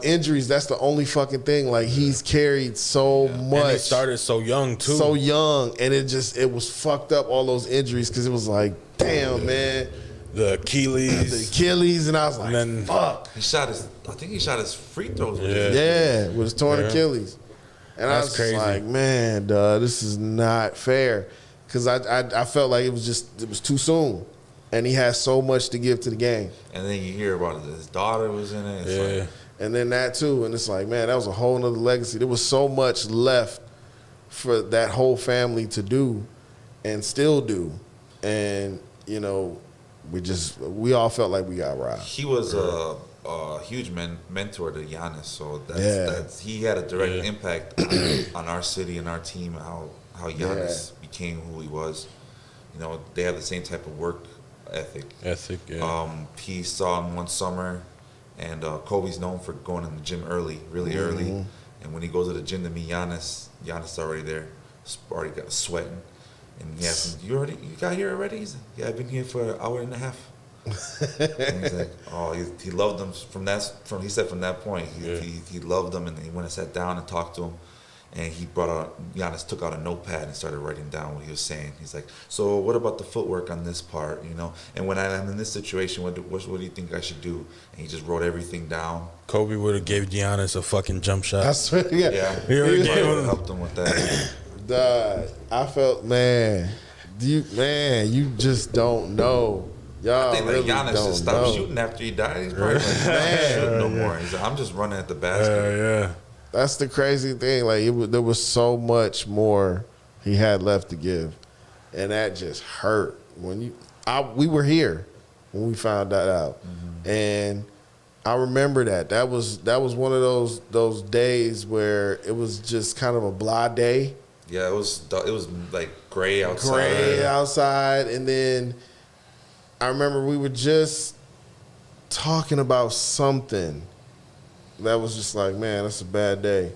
injuries, that's the only fucking thing. Like he's carried so much. And he started so young too. so young, and it was fucked up, all those injuries, because it was like, damn, man, The Achilles. the Achilles, and I was like, And then- fuck. I think he shot his free throws. With Yeah. his- Yeah, with his torn Yeah. Achilles. And I That's was crazy. just like, man, duh, this is not fair. Because I felt like it was too soon. And he has so much to give to the game. And then you hear about his daughter was in it. It's Yeah. like, And then that too. And it's like, man, that was a whole nother legacy. There was so much left for that whole family to do and still do. And, we all felt like we got robbed. he was a huge mentor to Giannis, so Yeah. that's he had a direct Yeah. impact on our city and our team. How Giannis became who he was. They have the same type of work ethic. Yeah. He saw him one summer, and Kobe's known for going in the gym really early. And when he goes to the gym to meet Giannis already there, already got sweating. And he asked him, you got here already? He's like, yeah, I've been here for an hour and a half. And he's like, oh, he loved them he said from that point, he loved them, and he went and sat down and talked to him. And Giannis took out a notepad and started writing down what he was saying. He's like, so what about the footwork on this part, And when I'm in this situation, what do you think I should do? And he just wrote everything down. Kobe would have gave Giannis a fucking jump shot. I swear, yeah. Yeah, He already He gave him- helped him with that. I felt, man, you just don't know. Y'all I think really that Giannis don't just stopped know. shooting after he died. He's probably like, I'm not shooting no more. He's like, I'm just running at the basket. Yeah. That's the crazy thing. Like there was so much more he had left to give, and that just hurt. We were here when we found that out, and I remember that. That was one of those days where it was just kind of a blah day. Yeah, it was like gray outside. Gray outside, and then I remember we were just talking about something that was just like, man, that's a bad day.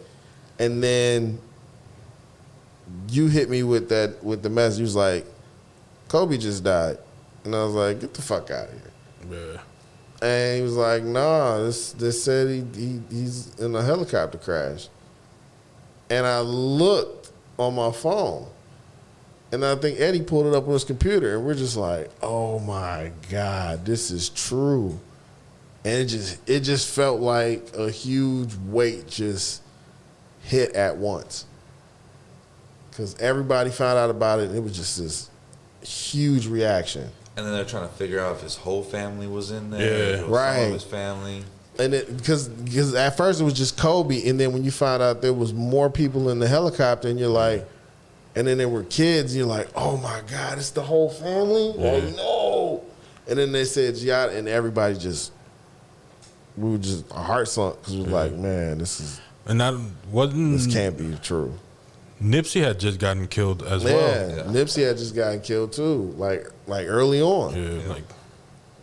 And then you hit me with the message. You was like, Kobe just died. And I was like, get the fuck out of here. Yeah. And he was like, nah, this said he's in a helicopter crash. And I looked on my phone, and I think Eddie pulled it up on his computer, and we're just like, oh my God, this is true. And it just felt like a huge weight just hit at once. Because everybody found out about it, and it was just this huge reaction. And then they're trying to figure out if his whole family was in there. Yeah. if it was Right. Some of his family. And because at first it was just Kobe, and then when you found out there was more people in the helicopter, and you're like, and then there were kids, and you're like, oh my God, it's the whole family? Oh no. And then they said Giada, and everybody we were just our hearts sunk because we were like, man, this can't be true. Nipsey had just gotten killed as Yeah, well. Nipsey had just gotten killed too, like early on. Yeah, like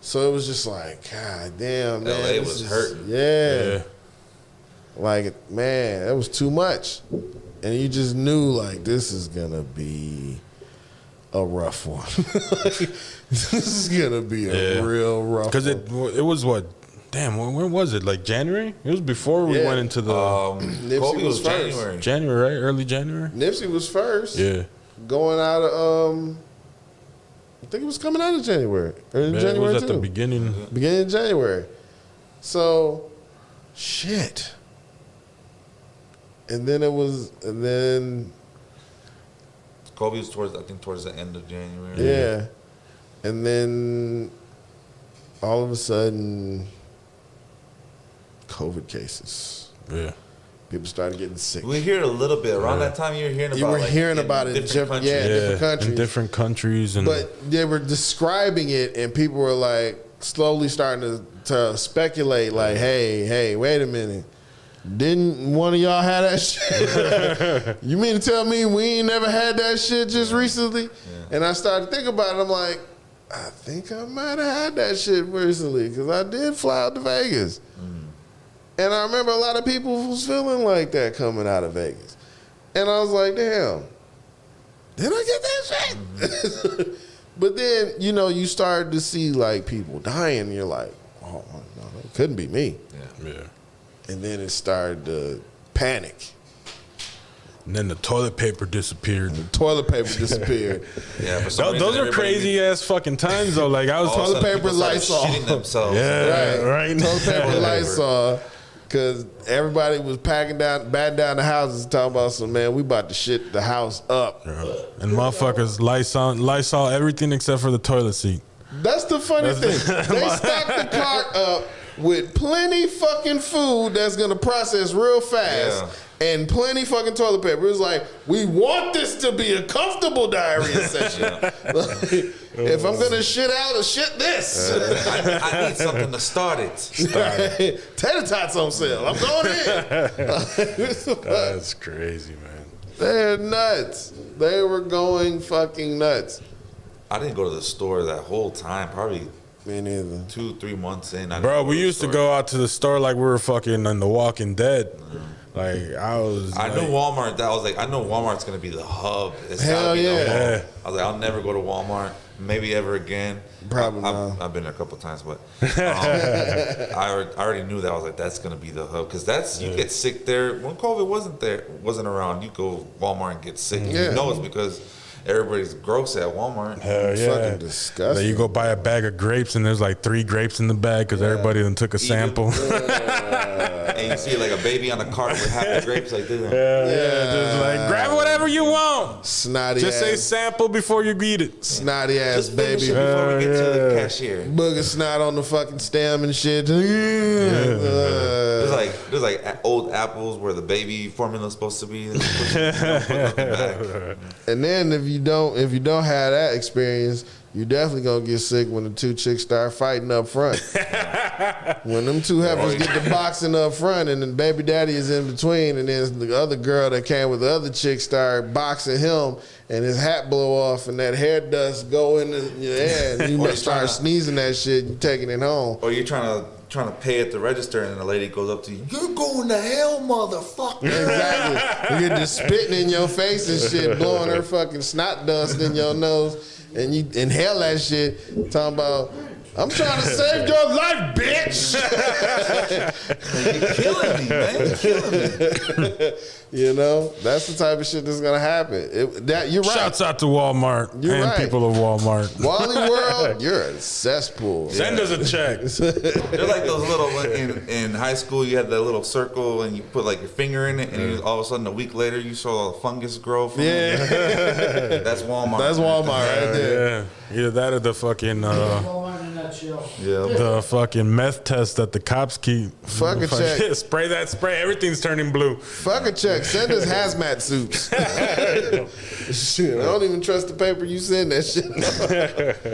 So it was just like, God damn, man. LA this was is- hurting. Yeah. Like, man, that was too much. And you just knew, like, this is going to be a rough one. This is going to be a real rough one. because it was what? Damn, when was it? Like January? It was before we Yeah. went into the Nipsey Kobe was was first. January. January, right? Early January. Nipsey was first. Yeah, Going out of, I think it was coming out of January. Or in Man, it January was at too. the beginning. Beginning of January. So, shit. And then Kobe was towards the end of January. yeah. And then all of a sudden, COVID cases. Yeah, People started getting sick. We hear it a little bit around that time. You were hearing about. You were like, hearing in about it in different countries. different countries. in different countries, and But they were describing it, and people were like slowly starting to speculate, like, hey, wait a minute. Didn't one of y'all have that shit? You mean to tell me we ain't never had that shit just recently? Yeah. And I started thinking about it. I'm like, I think I might have had that shit recently because I did fly out to Vegas. And I remember a lot of people was feeling like that coming out of Vegas. And I was like, damn, did I get that shit? But then, you started to see like people dying. And you're like, oh, no, it couldn't be me. yeah. And then it started to panic. And then the toilet paper disappeared. Toilet paper disappeared. Yeah, for some Those reason, are everybody- crazy ass fucking times though. Like I was all of a toilet sudden paper, people started Lysol. shitting themselves. Yeah, right. Toilet paper, Lysol. Because everybody was batting down the houses talking about some, man, we about to shit the house up. And motherfuckers Lysol everything except for the toilet seat. That's the funny thing. They stacked the cart up with plenty fucking food that's gonna process real fast and plenty fucking toilet paper. It was like, we want this to be a comfortable diarrhea session. Like, if I'm gonna shit out, I'll shit this. I need something to start it. Tater tots on sale. I'm going in. That's crazy, man. They're nuts. They were going fucking nuts. I didn't go to the store that whole time. Probably Me neither. 2-3 months in. I didn't Bro, go we the used to store. go out to the store like we were fucking in The Walking Dead. Like I was. I like, knew Walmart. I know Walmart's gonna be the hub. It's Hell gotta be the yeah. hub. I was like, I'll never go to Walmart. Maybe ever again. Probably I've, not. I've been there a couple times, but I already knew that. I was like, that's gonna be the hub because you get sick there. When COVID wasn't around, you go Walmart and get sick. Yeah. You know it's because everybody's gross at Walmart. Hell yeah. Fucking disgusting. Like you go buy a bag of grapes and there's like 3 grapes in the bag because everybody then took a sample. And you see like a baby on a cart with half the grapes like this. Just like grab whatever you want. Snotty Just say ass, sample before you eat it. snotty ass Just finish baby. it before we get to the cashier. Booger snot on the fucking stem and shit. There's like old apples where the baby formula's supposed to be. Put it back. And then if you don't have that experience, you definitely gonna get sick when the two chicks start fighting up front. When them two heifers get the boxing up front and then baby daddy is in between, and then the other girl that came with the other chick start boxing him, and his hat blow off and that hair dust go in your air, and you Or may start tryna- sneezing that shit, you taking it home. Or you're trying to pay at the register, and the lady goes up to you. You're going to hell, motherfucker. Exactly. You get just spitting in your face and shit, blowing her fucking snot dust in your nose, and you inhale that shit, talking about, I'm trying to save your life, bitch. You're killing me, man. You're killing me. You know, that's the type of shit that's gonna happen. You're right. Shouts out to Walmart You're and right. people of Walmart. Wally World, you're a cesspool. Send us a check. They're like those little in high school. You had that little circle, and you put like your finger in it, and you, all of a sudden a week later you saw all the fungus grow from it. That's Walmart. That's Walmart right there. Yeah, either that or the fucking Walmart in a nutshell. Yeah. the fucking meth test that the cops keep. Fuck a check. Spray that spray. Everything's turning blue. Fuck a check. Send us hazmat suits. Shit, I don't even trust the paper you send that shit.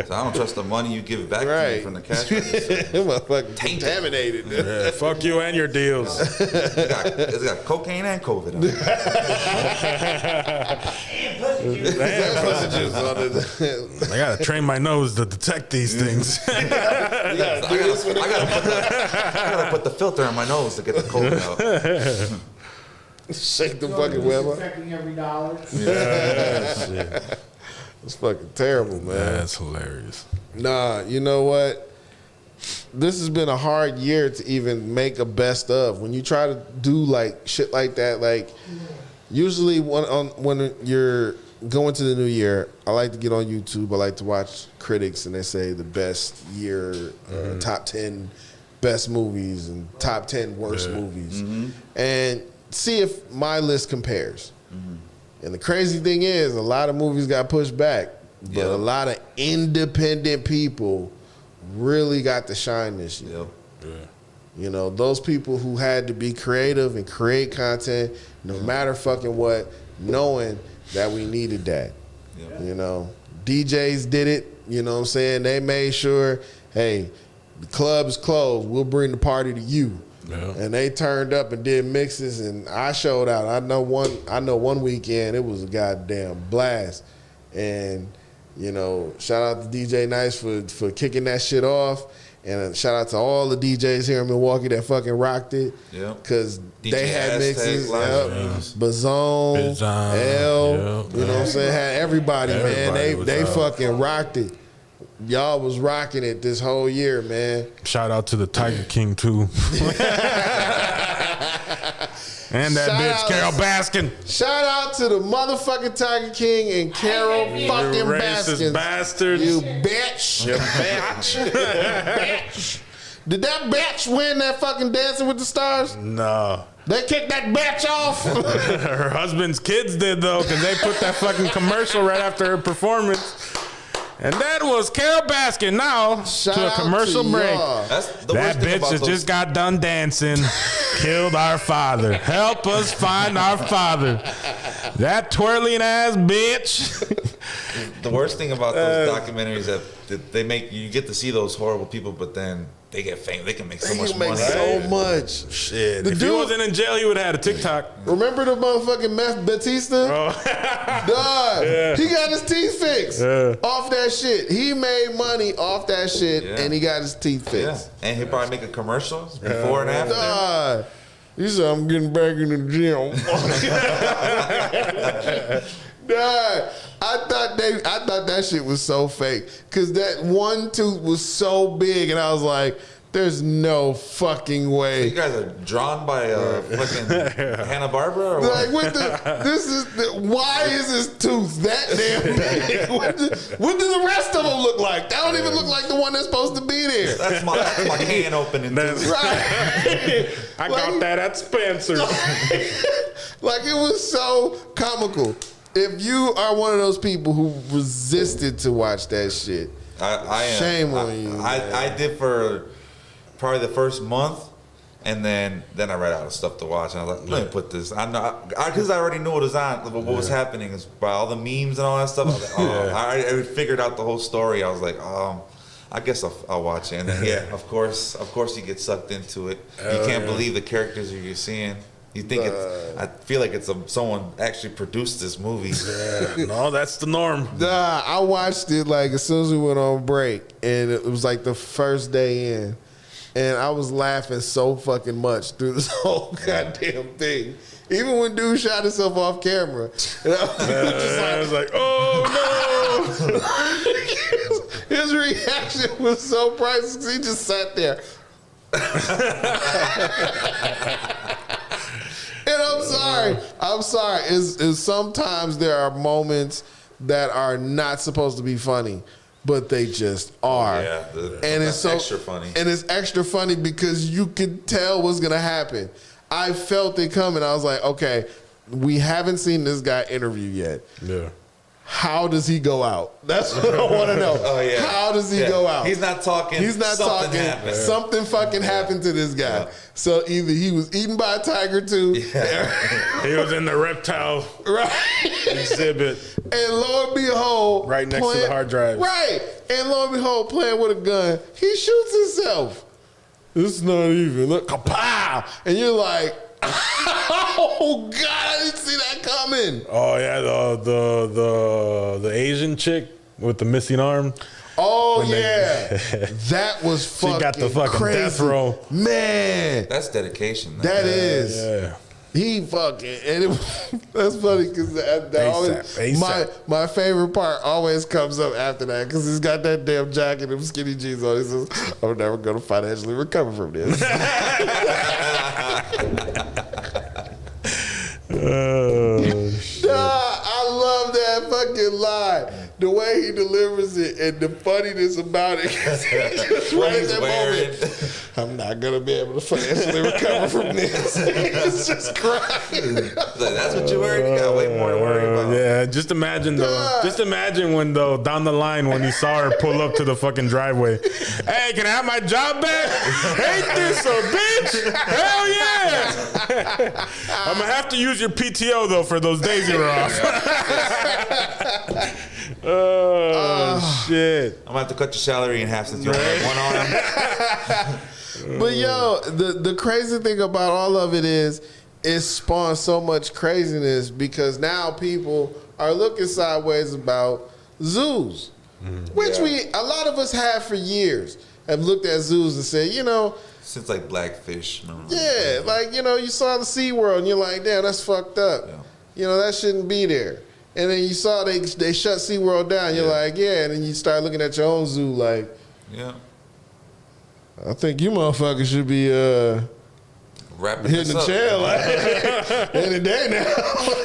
So I don't trust the money you give back to me Right. from the cash register. Motherfucking Tainted. contaminated. Yeah, fuck you and your deals. It's got cocaine and COVID on it. Messages on it. I gotta train my nose to detect these things. You gotta do this when I gotta put the filter on my nose to get the COVID out. shake the fucking web up. Affecting every dollar. It's fucking terrible, man. That's hilarious. Nah, you know what? This has been a hard year to even make a best of. When you try to do like shit like that, like usually when you're going to the new year, I like to get on YouTube. I like to watch critics and they say the best year, top 10 best movies and top 10 worst movies, and see if my list compares. And the crazy thing is, a lot of movies got pushed back, but Yeah. a lot of independent people really got to shine this year. Yep. You know, those people who had to be creative and create content, no matter fucking what, knowing that we needed that. Yep. You know, DJs did it. You know what I'm saying? They made sure, hey, the club's closed. We'll bring the party to you. Yeah. And they turned up and did mixes, and I showed out. I know one weekend it was a goddamn blast. And you know, shout out to DJ Nice for kicking that shit off, and shout out to all the DJs here in Milwaukee that fucking rocked it. Yep. Cause DJ they had Aztec, mixes. live Yep. streams. Bazone, Bizon, L, yep. you know what I'm saying? Had everybody, Everybody man. was They out. fucking rocked it. Y'all was rocking it this whole year, man. Shout out to the Tiger King too. And that Shout bitch out- Carol Baskin. Shout out to the motherfucking Tiger King and Carol fucking You racist Baskins. bastards. You bitch. You bitch. Bitch. Did that bitch win that fucking Dancing with the Stars? No. They kicked that bitch off. Her husband's kids did though, because they put that fucking commercial right after her performance. And that was Carol Baskin. Now Shout to a out commercial to break. y'all. That's the That worst thing bitch about that those. just got done dancing killed our father. Help us find our father. That twirling ass bitch. The worst thing about those documentaries that they make you get to see those horrible people, but then they get famous. They can make so They much can make money. so much. Shit. The If he dude- wasn't in jail, he would have had a TikTok. Remember the motherfucking Meth Batista? Dog, he got his teeth fixed off that shit. He made money off that shit, Yeah. and he got his teeth Yeah, fixed. and he'll probably make a commercial before and after. Dog, he said, "I'm getting back in the gym." Dog, I thought that shit was so fake because that one tooth was so big, and I was like, "There's no fucking You way." guys are drawn by fucking Hanna-Barbera or Like, what? why is his tooth that damn big? What do the rest of them look like? That don't even look like the one that's supposed to be there. That's my can opening too. Right. I got that at Spencer. Like, it was so comical. If you are one of those people who resisted to watch that shit, I am. Shame on you, man. I did for probably the first month, and then I ran out of stuff to watch. And I was like, let me put this. I know because I already knew what was on, what was happening is by all the memes and all that stuff. I was like, oh, I figured out the whole story. I was like, I guess I'll watch it. And then, yeah, of course, you get sucked into it. You can't believe the characters you're seeing. You think I feel like it's someone actually produced this movie. No, that's the norm. nah, I watched it like as soon as we went on break, and it was like the first day in, and I was laughing so fucking much through this whole goddamn thing. Even when dude shot himself off camera, and I was just I like, was like, oh his his reaction was so priceless. He just sat there. And I'm sorry. It's sometimes there are moments that are not supposed to be funny, but they just are. Yeah, and it's so extra funny. And it's extra funny because you can tell what's gonna happen. I felt it coming. I was like, okay, we haven't seen this guy interview yet. Yeah. How does he go out? That's what I want to know. Oh, yeah. How does he go out? He's not talking. He's not Something talking. happened. Something fucking happened to this guy. Yeah. So either he was eaten by a tiger too, He was in the reptile right? exhibit. And lo and behold, Right next to the hard drive. Right. And lo and behold, playing with a gun, he shoots himself. It's not even. Look, kapow! And you're like, oh God, I didn't see that coming. Oh yeah, the Asian chick with the missing arm. Oh When they- yeah, that was She fucking got the fucking crazy. death row. Man, That's dedication. that is. Yeah. He fucking and it, that's funny because ASAP. my favorite part always comes up after that because he's got that damn jacket and skinny jeans on. He says, "I'm never going to financially recover from this." Nah, I love that fucking line. The way he delivers it and the funniness about it. Just right at that moment. I'm not gonna be able to financially recover from this. It's just crying. That's what you're worried. You got way more to worry about. Yeah, just imagine though. God. Just imagine when though down the line when he saw her pull up to the fucking driveway. Hey, can I have my job back? Ain't this a bitch? Hell yeah! I'm gonna have to use your PTO though for those days you were off. Oh shit! I'm gonna have to cut your salary in half since you only have one arm. But yo, the crazy thing about all of it is it spawned so much craziness because now people are looking sideways about zoos, which a lot of us have for years. Have looked at zoos and said, you know, Since like Blackfish. Remember? yeah, like, you know, you saw the SeaWorld and you're like, damn, that's fucked up. Yeah. You know, that shouldn't be there. And then you saw they shut SeaWorld down. You're like, yeah. And then you start looking at your own zoo like, Yeah. I think you motherfuckers should be Wrapping hitting this the up. chair like any day now.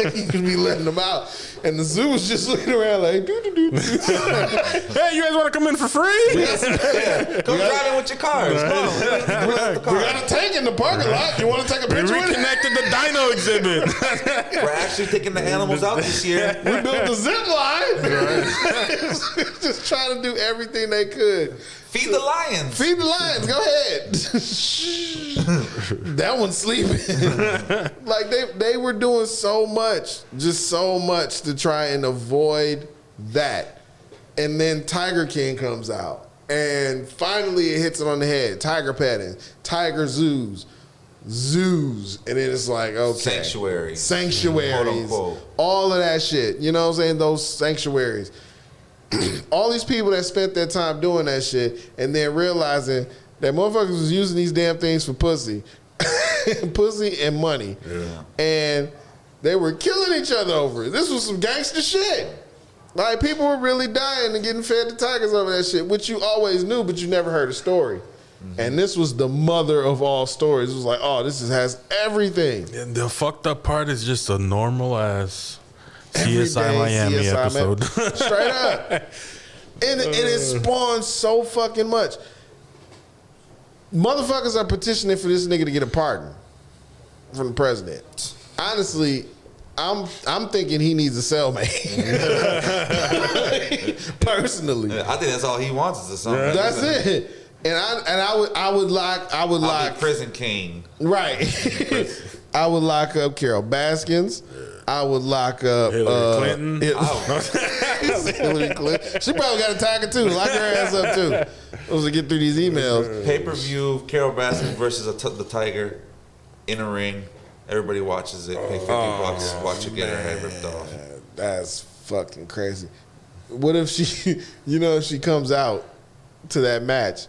Like, you could be letting them out. And the zoo was just looking around like, doo-doo-doo. Hey, you guys want to come in for free? Come drive in with your cars. Come on. We got a tank in the parking lot. You want to take a We picture with it? reconnected the dino exhibit. We're actually taking the animals out this year. We built the zip line. Just trying to do everything they could. Feed the lions. Feed the lions. Go ahead. That one's sleeping. Like they were doing so much, just so much to try and avoid that. And then Tiger King comes out. And finally it hits it on the head. Tiger petting, tiger zoos. And then it's like, okay. Sanctuaries. Sanctuaries. Quote, unquote. All of that shit. You know what I'm saying? Those sanctuaries. All these people that spent their time doing that shit and then realizing that motherfuckers was using these damn things for pussy. Pussy and money. Yeah. And they were killing each other over it. This was some gangster shit. Like, people were really dying and getting fed to tigers over that shit, which you always knew, but you never heard a story. Mm-hmm. And this was the mother of all stories. It was like, oh, has everything. And the fucked up part is just a normal ass Every CSI day, Miami CSI episode. Straight up. And it spawned so fucking much. Motherfuckers are petitioning for this nigga to get a pardon from the president. Honestly, I'm thinking he needs a cellmate. Personally. I think that's all he wants is a song. That's it. And I would lock I'll be prison king. right. I would lock up Carol Baskins. I would lock up Hillary Clinton. Hillary Clinton. She probably got a tiger too. Lock her ass up too. Supposed to get through these emails. Pay-per-view, Carol Baskin versus the Tiger in a ring. Everybody watches it. Pay $50. Watch her get her head ripped off. That's fucking crazy. What if she, if she comes out to that match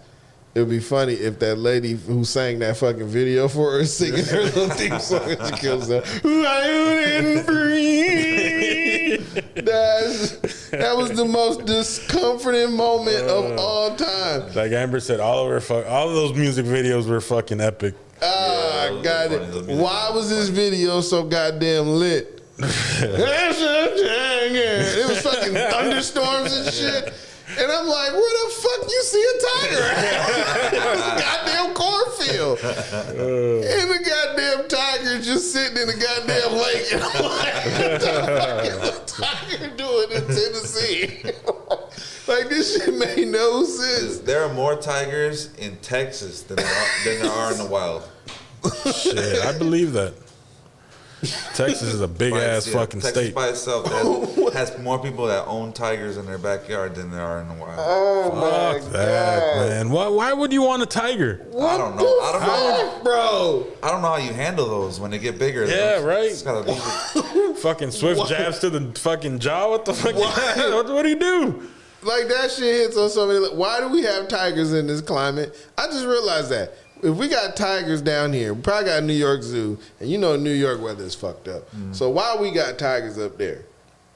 it would be funny if that lady who sang that fucking video for her singing her little theme song and she kills her. Wild and free. That was the most discomforting moment of all time. Like Amber said, all of those music videos were fucking epic. Ah, got it. Why was this video so goddamn lit? It was fucking thunderstorms and shit. And I'm like, where the fuck you see a tiger at? Goddamn cornfield. And the goddamn tiger just sitting in the goddamn lake. And I'm like, what the fuck is a tiger doing in Tennessee? Like, this shit made no sense. There are more tigers in Texas than there are in the wild. Shit, I believe that. Texas is a big ass fucking Texas state. by itself has more people that own tigers in their backyard than there are in the wild. Oh, my Fuck that, God. man. Why would you want a tiger? I don't know, bro. I don't know how you handle those when they get bigger. Yeah, right. Just gotta leave it. Fucking swift jabs to the fucking jaw. What the fuck? What do you do? Like, that shit hits on so many. Why do we have tigers in this climate? I just realized that. If we got tigers down here, we probably got a New York Zoo, and you know New York weather is fucked up. So why we got tigers up there?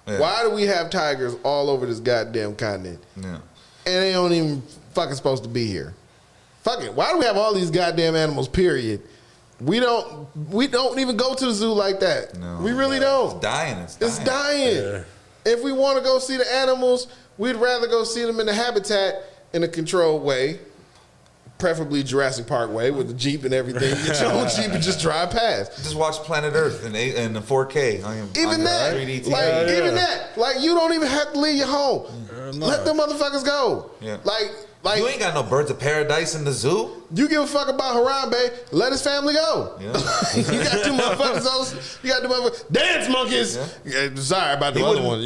Yeah. Why do we have tigers all over this goddamn continent? Yeah. And they don't even fucking supposed to be here. Fuck it. Why do we have all these goddamn animals, period? We don't even go to the zoo like that. No. We really don't. It's dying. It's dying. Yeah. If we want to go see the animals, we'd rather go see them in the habitat in a controlled way, preferably Jurassic Park way with the Jeep and everything. Get your own Jeep and just drive past. Just watch Planet Earth in 4K. Even that, 3D TV. like even that, like you don't even have to leave your home. no. Let them motherfuckers go. Yeah. Like You ain't got no birds of paradise in the zoo. you give a fuck about Harambe, let his family go. Yeah. You got two motherfuckers. You got the motherfuckers. Dance monkeys. Yeah, sorry about the other one.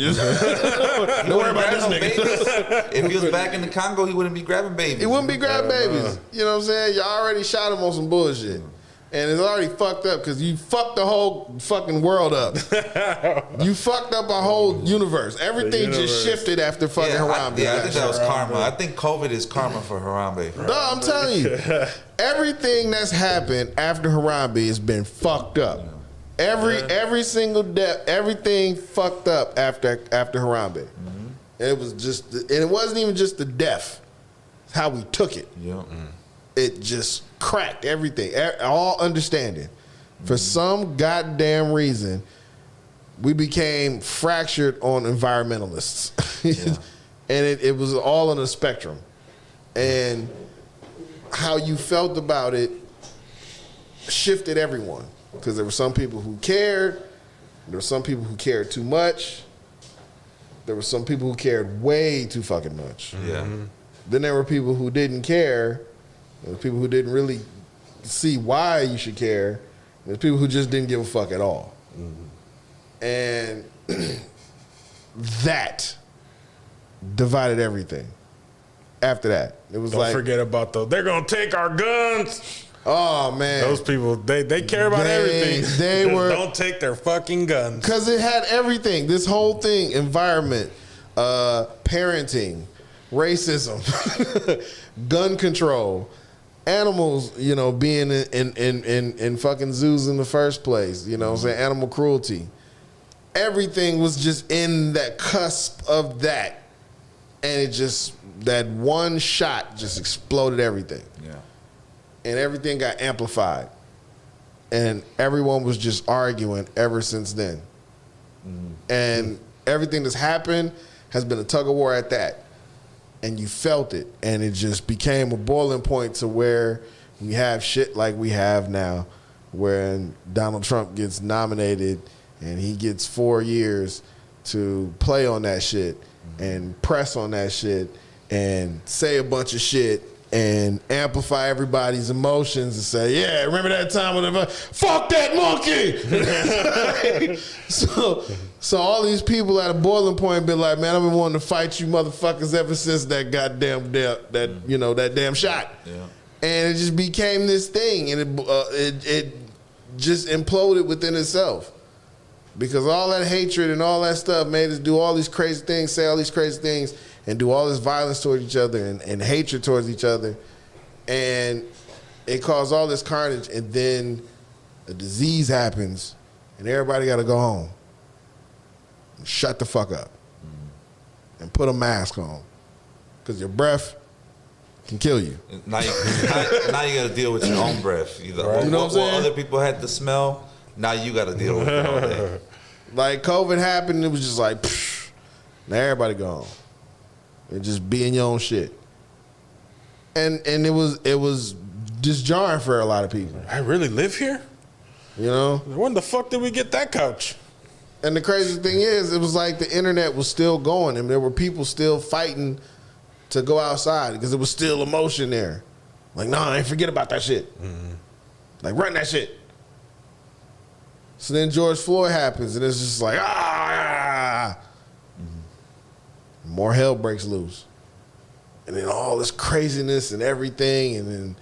Don't worry about this nigga. If he was back in the Congo, he wouldn't be grabbing babies. It wouldn't be grabbing babies. You know what I'm saying? You already shot him on some bullshit. And it's already fucked up because you fucked the whole fucking world up. You fucked up a whole universe. Everything just shifted after fucking Harambe. I think that was karma. I think COVID is karma for Harambe. No, I'm telling you. Everything that's happened after Harambe has been fucked up. Every single death, everything fucked up after Harambe. And it was just, and it wasn't even just the death. It's how we took it. Yeah. It just cracked everything, all understanding. For some goddamn reason, we became fractured on environmentalists. And it was all on a spectrum. And how you felt about it shifted everyone. Because there were some people who cared. There were some people who cared too much. There were some people who cared way too fucking much. Yeah. Then there were people who didn't care. There were people who didn't really see why you should care. There's people who just didn't give a fuck at all. And that divided everything. After that, it was Don't forget about those. They're gonna take our guns. Oh man, Those people, they care about everything. They were don't take their fucking guns. because it had everything. This whole thing: environment, parenting, racism, gun control, animals. You know, being in fucking zoos in the first place. You know, what I'm saying animal cruelty. Everything was just in that cusp of that, and it just that one shot just exploded everything. Yeah. And everything got amplified. And everyone was just arguing ever since then. And everything that's happened has been a tug of war at that. And you felt it. And it just became a boiling point to where we have shit like we have now, when Donald Trump gets nominated and he gets 4 years to play on that shit and press on that shit and say a bunch of shit and amplify everybody's emotions and say, yeah, remember that time when fuck that monkey? So all these people at a boiling point been like, man, I've been wanting to fight you motherfuckers ever since that goddamn that damn shot. Yeah. And it just became this thing, and it just imploded within itself. Because all that hatred and all that stuff made us do all these crazy things, say all these crazy things, and do all this violence towards each other and hatred towards each other. And it caused all this carnage, and then a disease happens, and everybody got to go home. Shut the fuck up. And put a mask on. Because your breath can kill you. Now you got to deal with your own breath. You know what I'm saying? Other people had to smell, now you got to deal with it all day. Like, COVID happened, it was just like, psh, now everybody gone. And just be in your own shit. And it was just jarring for a lot of people. I really live here? You know? When the fuck did we get that couch? And the crazy thing is, it was like the internet was still going, and there were people still fighting to go outside because it was still emotion there. Like, nah, I ain't forget about that shit. Mm-hmm. Like, run that shit. So then George Floyd happens, and it's just like, ah. Mm-hmm. More hell breaks loose. And then all this craziness and everything, and then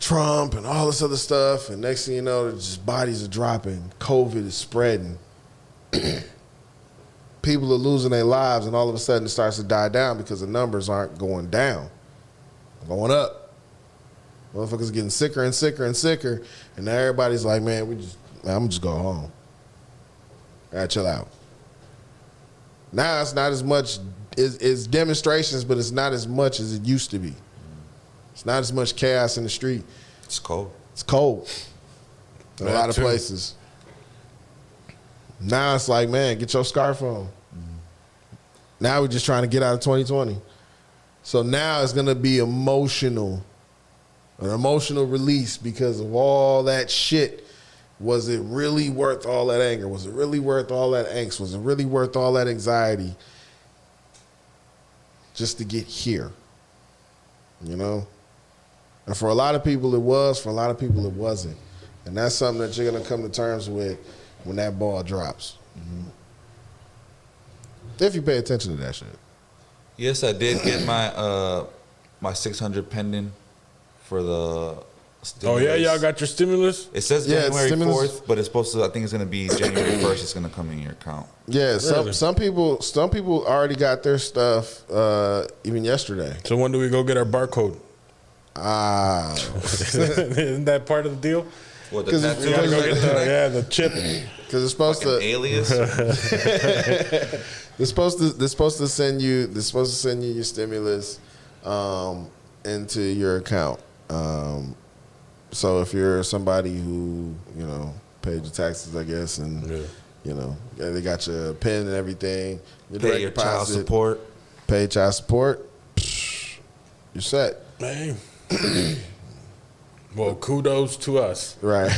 Trump and all this other stuff, and next thing you know, just bodies are dropping. COVID is spreading. People are losing their lives, and all of a sudden it starts to die down because the numbers aren't going down, going up. Motherfuckers getting sicker and sicker and sicker, and now everybody's like, man, I'm just go home. I gotta chill out. Now it's not as much. It's demonstrations, but it's not as much as it used to be. It's not as much chaos in the street. It's cold. It's cold in a lot of places. Now it's like, man, get your scarf on. Now we're just trying to get out of 2020. So now it's going to be emotional, an emotional release because of all that shit. Was it really worth all that anger? Was it really worth all that angst? Was it really worth all that anxiety just to get here? You know? And for a lot of people it was, for a lot of people it wasn't. And that's something that you're going to come to terms with when that ball drops. Mm-hmm. If you pay attention to that shit. Yes, I did get my my 600 pending for the stimulus. Oh yeah, y'all got your stimulus? It says January 4th, but it's supposed to, I think it's going to be January 1st, it's going to come in your account. Yeah, Really? some people already got their stuff even yesterday. So when do we go get our barcode? Isn't that part of the deal? What, the 'Cause tattoo? we gotta go get the chip. Because it's supposed to alias? they're supposed to send you your stimulus into your account. So if you're somebody who, you know, paid your taxes, I guess, and you know, they got your PIN and everything, Pay your child support. Pay child support, you're set. Hey. Well, kudos to us. Right.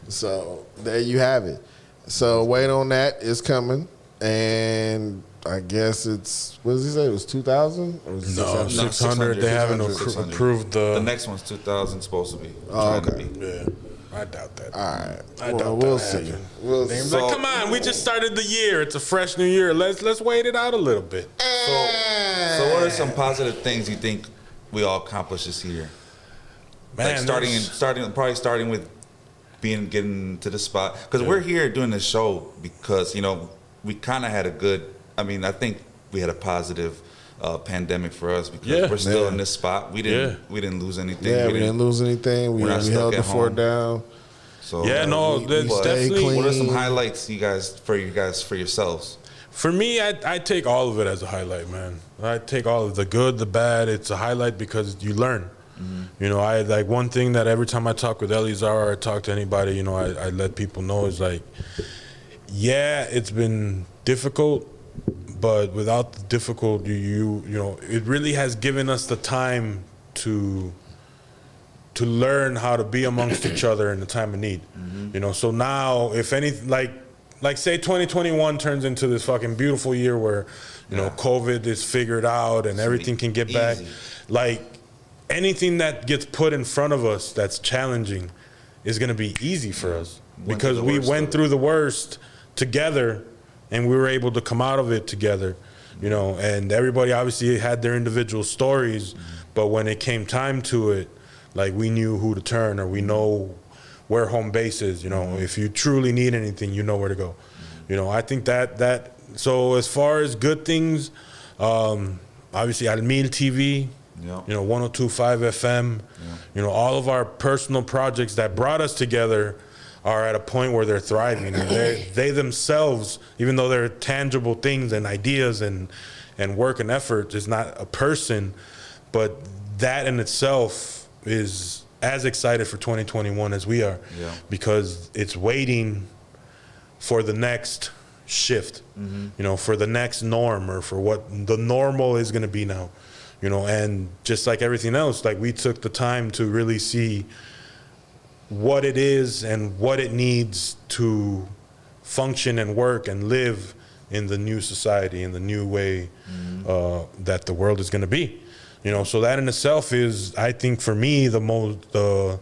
So there you have it. So wait on that. It's coming. And I guess it's, what does he say? It was 2,000? Or was it No, 600? 600. They haven't 600. approved The next one's 2,000 supposed to be. Oh, Trying to okay. be. Yeah, I doubt that. All right. I Well, doubt we'll that see. happened. We'll They're see. like, come on, we just started the year. It's a fresh new year. Let's wait it out a little bit. So what are some positive things you think we all accomplished this year? Man, Like starting with getting to the spot, because we're here doing this show because, you know, we kind of had a good, I think we had a positive pandemic for us because we're still in this spot. We didn't lose anything. Yeah, we didn't lose anything. We held the fort down. So that's definitely. What are some highlights you guys for yourselves? For me, I take all of it as a highlight, man. I take all of the good, the bad. It's a highlight because you learn. Mm-hmm. You know, I like one thing that every time I talk with Eleazar or I talk to anybody, you know, I let people know is like, yeah, it's been difficult, but without the difficult, you know, it really has given us the time to learn how to be amongst each other in the time of need. Mm-hmm. You know, so now if anything, like say 2021 turns into this fucking beautiful year where, you know, COVID is figured out and everything can get back. Like anything that gets put in front of us that's challenging is going to be easy for us because we went through the worst together and we were able to come out of it together, you know, and everybody obviously had their individual stories, but when it came time to it, like we knew who to turn or we know where home base is, you know, if you truly need anything, you know where to go. You know, I think that so as far as good things, obviously Al Mil TV, Yeah. you know, 102.5 FM, you know, all of our personal projects that brought us together are at a point where they're thriving. And they themselves, even though they're tangible things and ideas and work and effort, is not a person, but that in itself is as excited for 2021 as we are, because it's waiting for the next shift, you know, for the next norm, or for what the normal is going to be now, you know. And just like everything else, like, we took the time to really see what it is and what it needs to function and work and live in the new society, in the new way that the world is going to be, you know. So that in itself is, I think, for me, the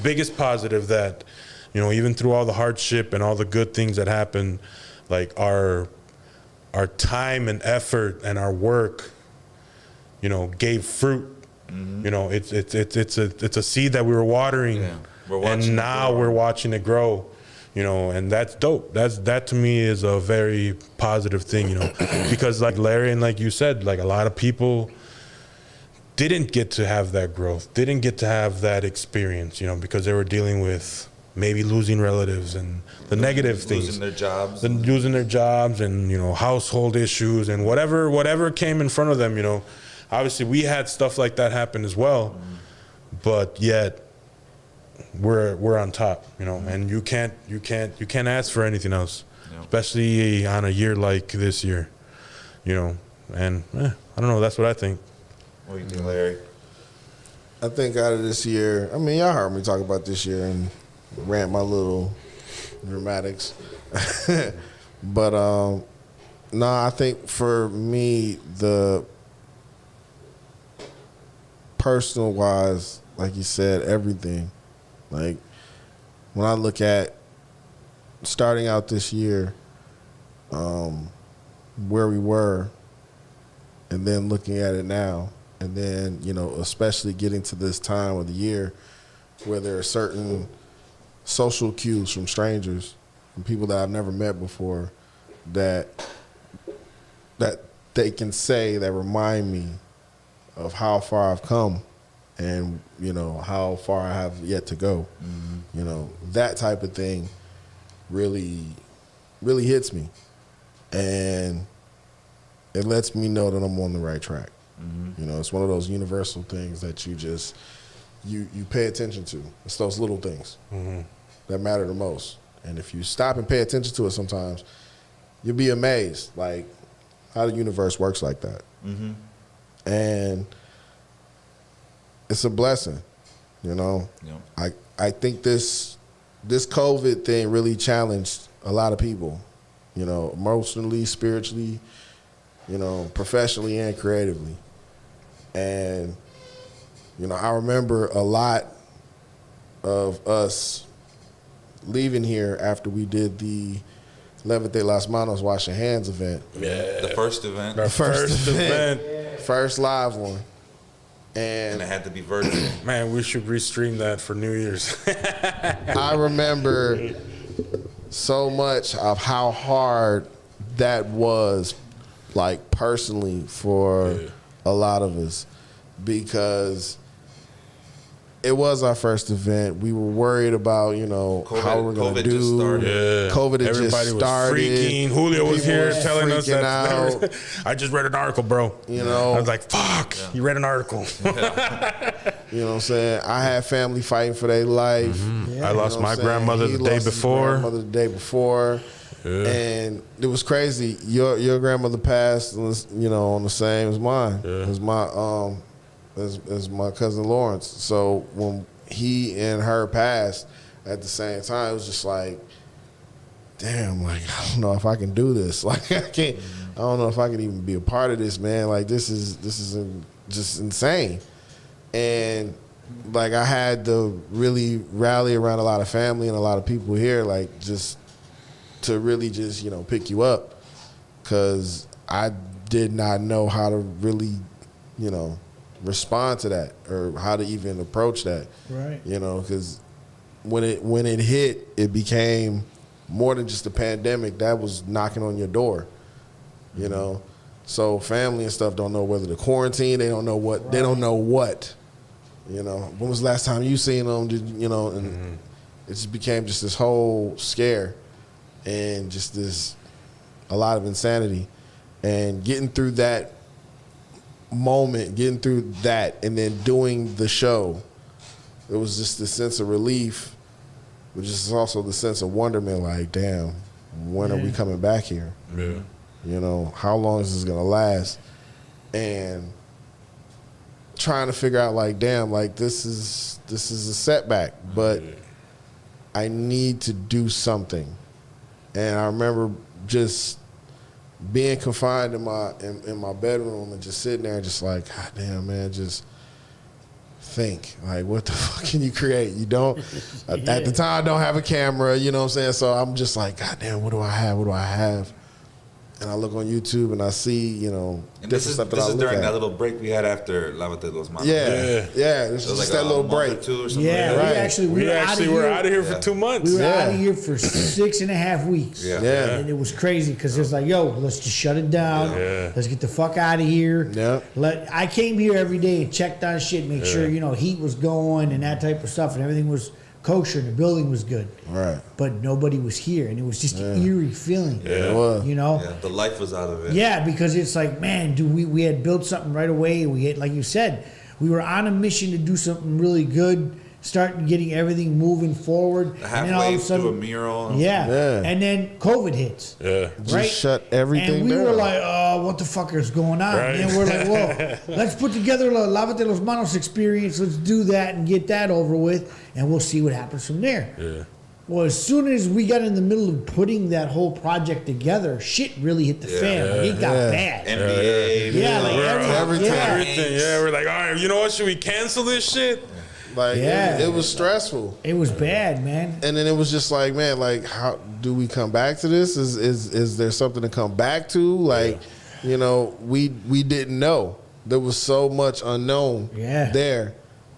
biggest positive, that, you know, even through all the hardship and all the good things that happen, like, our time and effort and our work, you know, gave fruit. You know, it's a seed that we were watering, and now we're watching it grow. You know, and that's dope. That to me is a very positive thing, you know, because like Larry and like you said, like, a lot of people didn't get to have that growth, didn't get to have that experience, you know, because they were dealing with maybe losing relatives and the negative things, losing their jobs, and, you know, household issues and whatever came in front of them, you know. Obviously, we had stuff like that happen as well, but yet we're on top, you know, and you can't ask for anything else, especially on a year like this year, you know. And I don't know, that's what I think. What do you think, Larry? I think out of this year, I mean, y'all heard me talk about this year and rant my little dramatics. But no, I think for me, the personal wise, like you said, everything. Like, when I look at starting out this year, where we were, and then looking at it now, and then, you know, especially getting to this time of the year where there are certain social cues from strangers, from people that I've never met before, that they can say, that remind me of how far I've come, and, you know, how far I have yet to go. You know, that type of thing really, really hits me. And it lets me know that I'm on the right track. You know, it's one of those universal things that you just, you pay attention to. It's those little things that matter the most. And if you stop and pay attention to it sometimes, you'll be amazed, like, how the universe works like that. And it's a blessing, you know. I think this COVID thing really challenged a lot of people, you know, emotionally, spiritually, you know, professionally and creatively. And, you know, I remember a lot of us leaving here after we did the Levante Las Manos Wash Your Hands event. The first event. The first event. First live one. And it had to be virtual. Man, we should restream that for New Year's. I remember so much of how hard that was, like, personally, for a lot of us, because it was our first event. We were worried about, you know, how we're going to do. Just started. COVID had Everybody just started. was freaking. Julio was here telling us that. Out. I just read an article, bro. You know, I was like, fuck, you read an article. You know what I'm saying? I had family fighting for their life. I lost my grandmother the day before. And it was crazy. Your grandmother passed, you know, on the same as mine. As my as my cousin Lawrence. So when he and her passed at the same time, it was just like, damn, like, I don't know if I can do this. Like, I don't know if I can even be a part of this, man. Like, this is just insane. And, like, I had to really rally around a lot of family and a lot of people here, like, just to really just, you know, pick you up, because I did not know how to really, you know, respond to that, or how to even approach that. Right. You know, because when it hit, it became more than just a pandemic that was knocking on your door, you know. So family and stuff don't know whether to quarantine. They don't know what. They don't know what. You know, when was the last time you seen them? And it just became just this whole scare, and just a lot of insanity, and getting through that moment, getting through that, and then doing the show, it was just the sense of relief, which is also the sense of wonderment. Like, damn, when are we coming back here? Yeah. You know, how long is this gonna last? And trying to figure out, like, damn, like this is a setback, but I need to do something. And I remember just being confined in my bedroom and just sitting there and just like, God damn, man, just think, like, what the fuck can you create? You don't, at the time, I don't have a camera, you know what I'm saying? So I'm just like, God damn, what do I have? What do I have? And I look on YouTube and I see, you know, And different stuff that I this is look during at. that little break we had after Lávate los Manos. Yeah. This It is was just like that a little month break. or two or something. Yeah, like that. Right. we were out of here for 2 months. We were Yeah. out of here for 6.5 weeks. Yeah. Yeah. And it was crazy because it's like, yo, let's just shut it down. Yeah. Let's get the fuck out of here. Yeah. I came here every day and checked on shit, make sure, you know, heat was going and that type of stuff, and everything was kosher and the building was good. Right. But nobody was here, and it was just an eerie feeling. It was. You know? Yeah, the life was out of it. Yeah, because it's like, man, we had built something right away. We had, like you said, we were on a mission to do something really good, start getting everything moving forward. And then all Halfway of a sudden, through a mural. yeah. Yeah. And then COVID hits. Yeah. Just shut everything And we down. were like, what the fuck is going on? Right. And we're like, well, let's put together a Lávate los Manos experience. Let's do that and get that over with, and we'll see what happens from there. Yeah. Well, as soon as we got in the middle of putting that whole project together, shit really hit the fan. Like, it got bad. NBA. Yeah, like Everything. Everything. Yeah. We're like, all right, you know what? Should we cancel this shit? Like, Yeah. it was stressful. It was bad, man. And then it was just like, man, like, how do we come back to this? Is there something to come back to? Like, you know, we didn't know. There was so much unknown there.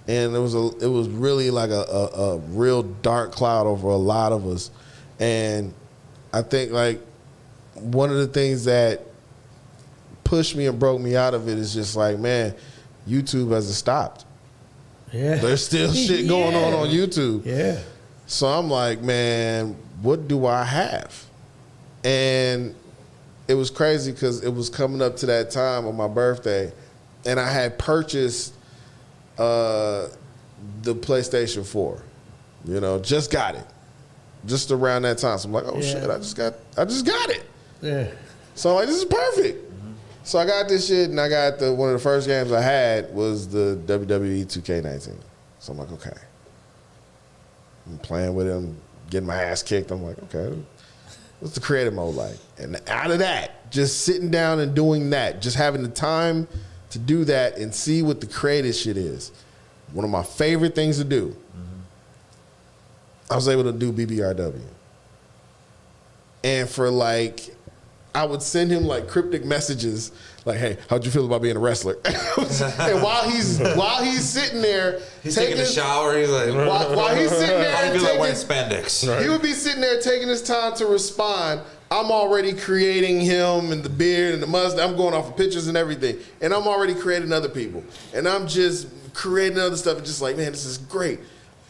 And it was really like a real dark cloud over a lot of us. And I think, like, one of the things that pushed me and broke me out of it is just like, man, YouTube hasn't stopped. Yeah. There's still shit going on YouTube. Yeah. So I'm like, man, what do I have? And it was crazy because it was coming up to that time on my birthday, and I had purchased the PlayStation 4. You know, just got it. Just around that time. So I'm like, oh shit, I just got it. Yeah. So I'm like, this is perfect. So I got this shit, and I got one of the first games I had was the WWE 2K19. So I'm like, okay. I'm playing with him, getting my ass kicked. I'm like, okay, what's the creative mode like? And out of that, just sitting down and doing that, just having the time to do that and see what the creative shit is. One of my favorite things to do. I was able to do BBRW. And for like, I would send him like cryptic messages, like, "Hey, how'd you feel about being a wrestler?" And while he's sitting there, He's taking a shower. He's like, while he's sitting there, I feel like wearing taking, spandex. he would be sitting there taking his time to respond. I'm already creating him and the beard and the mustache. I'm going off of pictures and everything, and I'm already creating other people, and I'm just creating other stuff. And just like, man, this is great.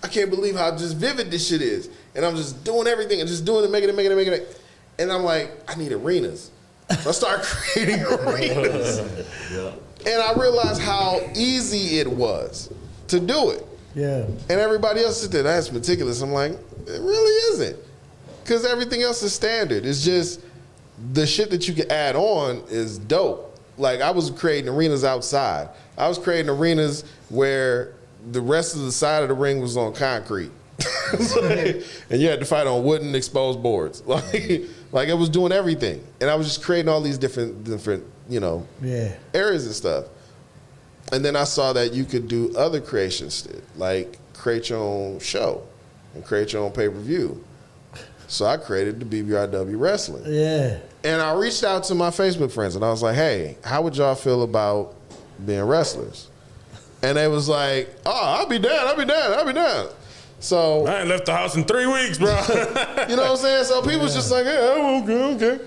I can't believe how just vivid this shit is, and I'm just doing everything and just doing it, making it. And I'm like, I need arenas. So I start creating arenas. And I realized how easy it was to do it. Yeah. And everybody else said, that's meticulous. I'm like, it really isn't. Because everything else is standard. It's just the shit that you can add on is dope. Like, I was creating arenas outside. I was creating arenas where the rest of the side of the ring was on concrete. And you had to fight on wooden exposed boards. Like it was doing everything. And I was just creating all these different, you know, areas and stuff. And then I saw that you could do other creations, like create your own show and create your own pay-per-view. So I created the BBRW Wrestling. Yeah. And I reached out to my Facebook friends and I was like, hey, how would y'all feel about being wrestlers? And they was like, oh, I'll be down. So I ain't left the house in 3 weeks, bro. you know what I'm saying? So people was just like, yeah, okay.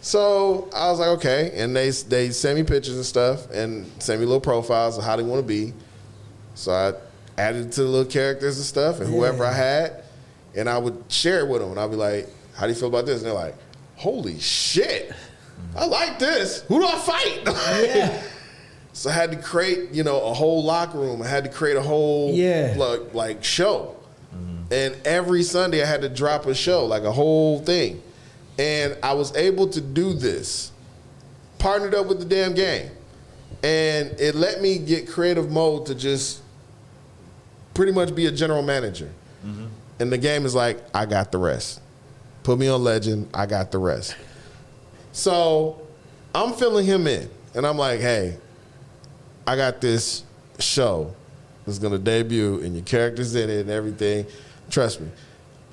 So I was like, okay, and they send me pictures and stuff, and send me little profiles of how they want to be. So I added it to the little characters and stuff, and whoever I had, and I would share it with them, and I'd be like, "How do you feel about this?" And they're like, "Holy shit, I like this. Who do I fight?" Yeah. So I had to create, a whole locker room. I had to create a whole like show, and every Sunday I had to drop a show, like a whole thing. And I was able to do this, partnered up with the damn game. And it let me get creative mode to just pretty much be a general manager. And the game is like, I got the rest. Put me on Legend, I got the rest. So I'm filling him in. And I'm like, hey, I got this show that's going to debut and your character's in it and everything. Trust me,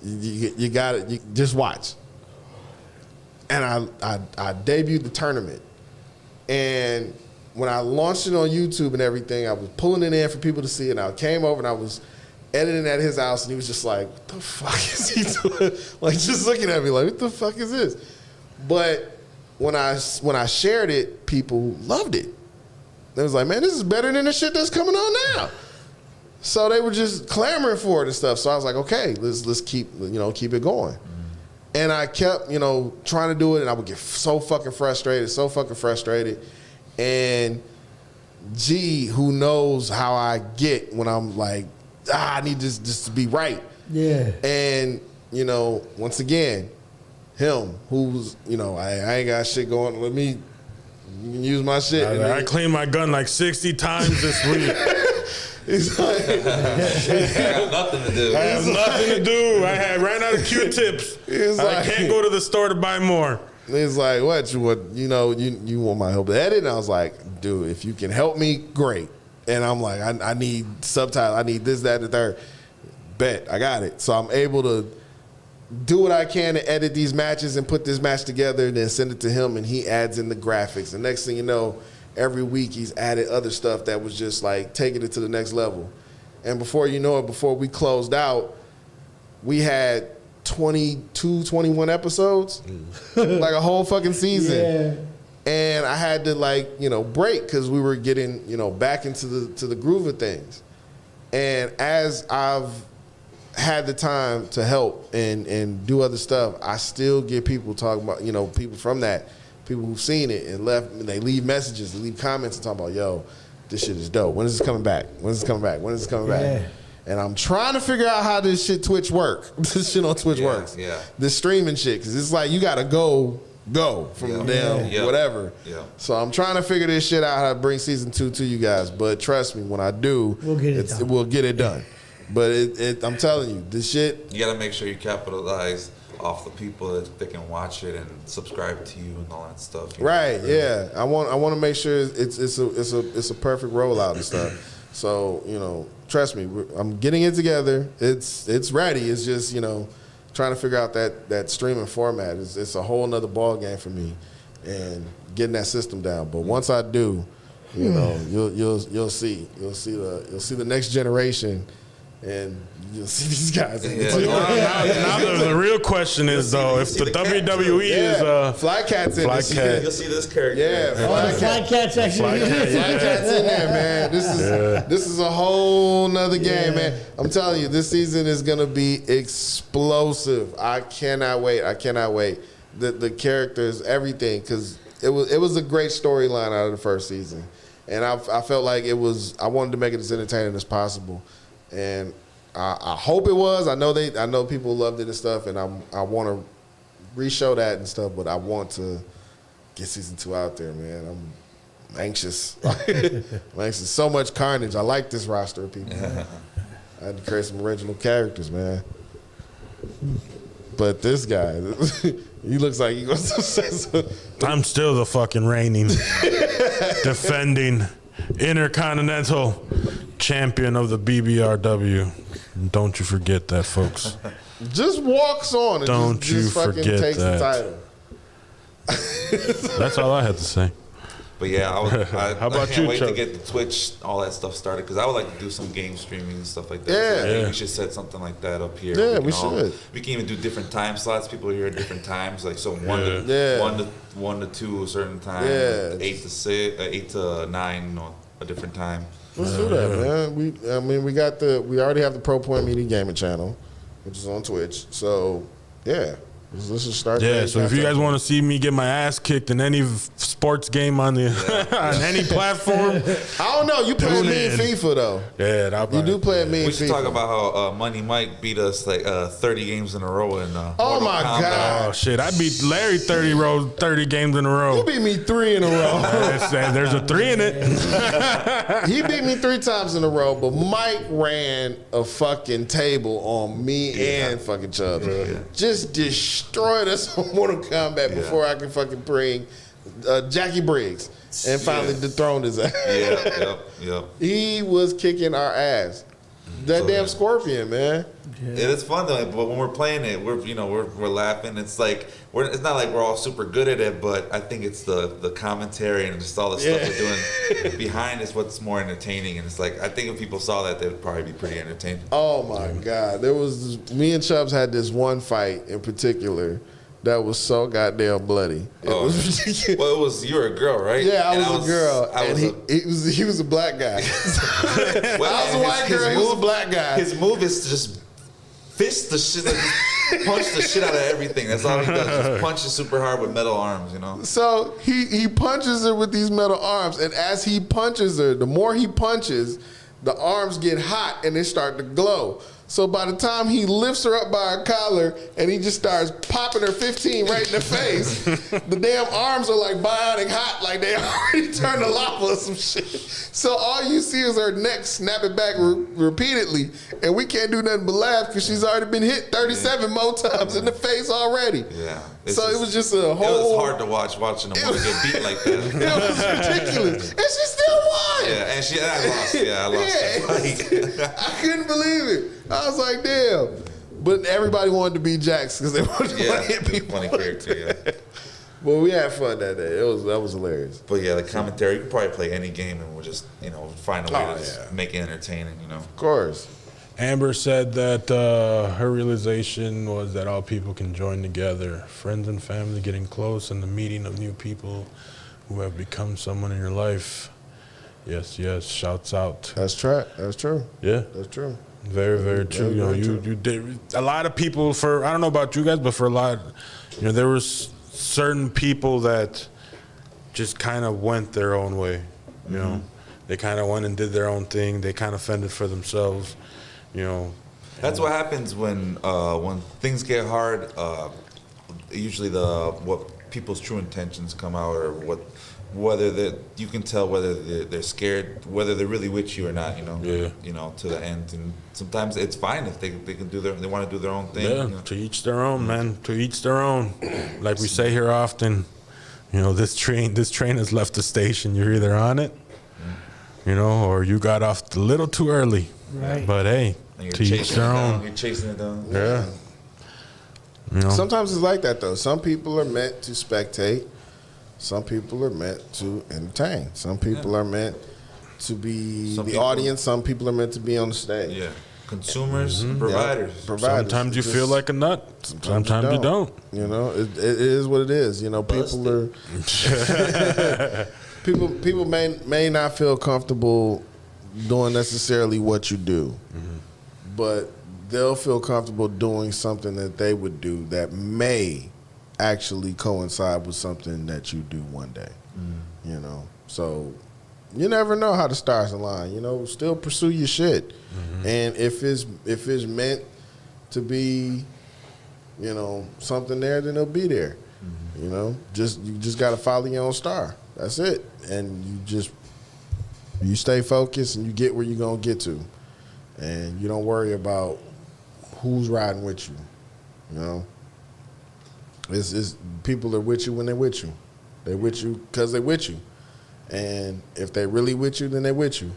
you got it. You just watch. And I debuted the tournament. And when I launched it on YouTube and everything, I was pulling it in for people to see it. And I came over and I was editing at his house, and he was just like, what the fuck is he doing? Like, just looking at me like, what the fuck is this? But when I shared it, people loved it. They was like, man, this is better than the shit that's coming on now. So they were just clamoring for it and stuff. So I was like, okay, let's keep it going. And I kept, trying to do it, and I would get so fucking frustrated. And G, who knows how I get when I'm like, I need this to be right. Yeah. And, once again, him, who's, I ain't got shit going. Let me use my shit. I cleaned my gun like 60 times this week. He's like, I got nothing to do. I have nothing to do. I ran out of Q-tips. I can't go to the store to buy more. He's like, what? You want my help to edit? And I was like, dude, if you can help me, great. And I'm like, I need subtitles. I need this, that, and the third. Bet, I got it. So I'm able to do what I can to edit these matches and put this match together and then send it to him, and he adds in the graphics. The next thing you know, every week he's added other stuff that was just like taking it to the next level. And before you know it, before we closed out, we had 22, 21 episodes, like a whole fucking season. Yeah. And I had to break because we were getting, back into the groove of things. And as I've had the time to help and do other stuff, I still get people talking about, people from that, people who've seen it and left, they leave messages, they leave comments and talk about, yo, this shit is dope. When is this coming back? When is this coming back? When is this coming back? And I'm trying to figure out how this shit Twitch work. This shit on Twitch works. Yeah. This streaming shit, because it's like you got to go from the damn whatever. Yeah. So I'm trying to figure this shit out, how to bring season 2 to you guys. But trust me, when I do, we'll get it done. But I'm telling you, this shit. You got to make sure you capitalize off the people that they can watch it and subscribe to you and all that stuff. Right? Yeah. I want to make sure it's a perfect rollout and stuff. So trust me, I'm getting it together. It's ready. It's just trying to figure out that streaming format. It's a whole nother ball game for me, and getting that system down. But once I do, you'll see the next generation. And you'll see these guys. Now the real question is, though, if the WWE is Fly Cat's in this. You'll see this character. Yeah, Fly Cat's actually. Fly Cat's in there, man. This is a whole nother game, man. I'm telling you, this season is gonna be explosive. I cannot wait. The characters, everything, because it was a great storyline out of the first season, and I felt like I wanted to make it as entertaining as possible. And I hope it was. I know people loved it and stuff, and I want to re-show that and stuff. But I want to get season 2 out there, man. I'm anxious. I'm anxious. So much carnage. I like this roster of people. Man. I had to create some original characters, man. But this guy, he looks like he wants to say something. I'm still the fucking reigning, defending Intercontinental champion of the BBRW. Don't you forget that, folks. Just walks on and just fucking takes the title. That's all I had to say. But yeah, How about I can't you, wait to Chuck? get the Twitch, all that stuff started, because I would like to do some game streaming and stuff like that. Yeah. So I think Yeah. we should set something like that up here. Yeah, can we should. We can even do different time slots. People are here at different times, like so one Yeah. to 2 a certain time, Yeah. 8 to 6, 8 to 9, or a different time. Let's do that, man. We already have the Pro Point Media Gaming channel, which is on Twitch. So yeah, let's just start. Yeah, there. so if you guys want to see me get my ass kicked in any sports game on the on any platform, I don't know. You play Tune me in in. FIFA though. yeah, that'll You do play me in We FIFA. should talk about how Money Mike beat us like 30 games in a row in Oh Mortal my Kombat. God. Oh shit! I beat Larry 30 games in a You row. beat me 3 in a row. There's a 3 in it. He beat me 3 times in a row, but Mike ran a fucking table on me and fucking Chubbs. Just destroyed us on Mortal Kombat before I could fucking bring Jackie Briggs and finally dethroned his ass. Yep. He was kicking our ass. That damn Scorpion, man. It is fun though, but when we're playing it, we're laughing. It's like it's not like we're all super good at it, but I think it's the commentary and just all the stuff we're doing behind is what's more entertaining. And it's like I think if people saw that, they'd probably be pretty entertained. Oh my God. There was me and Chubbs had this one fight in particular that was so goddamn bloody. It was ridiculous. Well, it was you were a girl, right? Yeah, I And was a girl, and he was a black guy. I was a white girl, he was a black guy. His move is to just fist the shit, like, punch the shit out of everything. That's all he does. Just punches super hard with metal arms, you know. So he punches her with these metal arms, and as he punches her, the more he punches, the arms get hot and they start to glow. So by the time he lifts her up by her collar and he just starts popping her 15 right in the face, the damn arms are like bionic hot, like they already turned to lava or some shit. So all you see is her neck snapping back repeatedly, and we can't do nothing but laugh because she's already been hit 37 more times in the face already. Yeah. So it was just a whole. It was hard to watching a woman get beat like that. It was ridiculous, and she still won. Yeah, and I lost. Yeah, I lost. Yeah. I couldn't believe it. I was like, damn. But everybody wanted to be Jax because they wanted to hit people. Funny character. Yeah. Well, we had fun that day. That was hilarious. But yeah, the commentary. You could probably play any game, and we'll just find a way to just make it entertaining. Of course. Amber said that her realization was that all people can join together, friends and family getting close, and the meeting of new people who have become someone in your life. Yes, shouts out. That's true. That's true. Yeah, That's true. very, very true. Very You did a lot of people. I don't know about you guys, but for a lot, there was certain people that just kind of went their own way. You know, they kind of went and did their own thing. They kind of fended for themselves. That's what happens when things get hard. Usually, what people's true intentions come out, or whether you can tell whether they're scared, whether they're really with you or not. To the end. And sometimes it's fine if they can they want to do their own thing. Yeah, to each their own, man. To each their own. Like we say here often, this train has left the station. You're either on it, or you got off a little too early. Right. But hey, And to each their own. You're chasing it down. Yeah. Sometimes it's like that, though. Some people are meant to spectate. Some people are meant to entertain. Some people are meant to be Some the people- audience. Some people are meant to be on the stage. Yeah. Consumers, and providers. Providers. Sometimes you Just- feel like a nut. Sometimes you don't. It is what it is. People are people may not feel comfortable doing necessarily what you do, but they'll feel comfortable doing something that they would do that may actually coincide with something that you do one day. So you never know how the stars align. Still pursue your shit, and if it's meant to be, something there, then it'll be there. You just got to follow your own star. That's it, and you stay focused and you get where you're gonna get to, and you don't worry about who's riding with you. It's people are with you when they're with you. They're with you because they're with you, and if they really with you, then they're with you.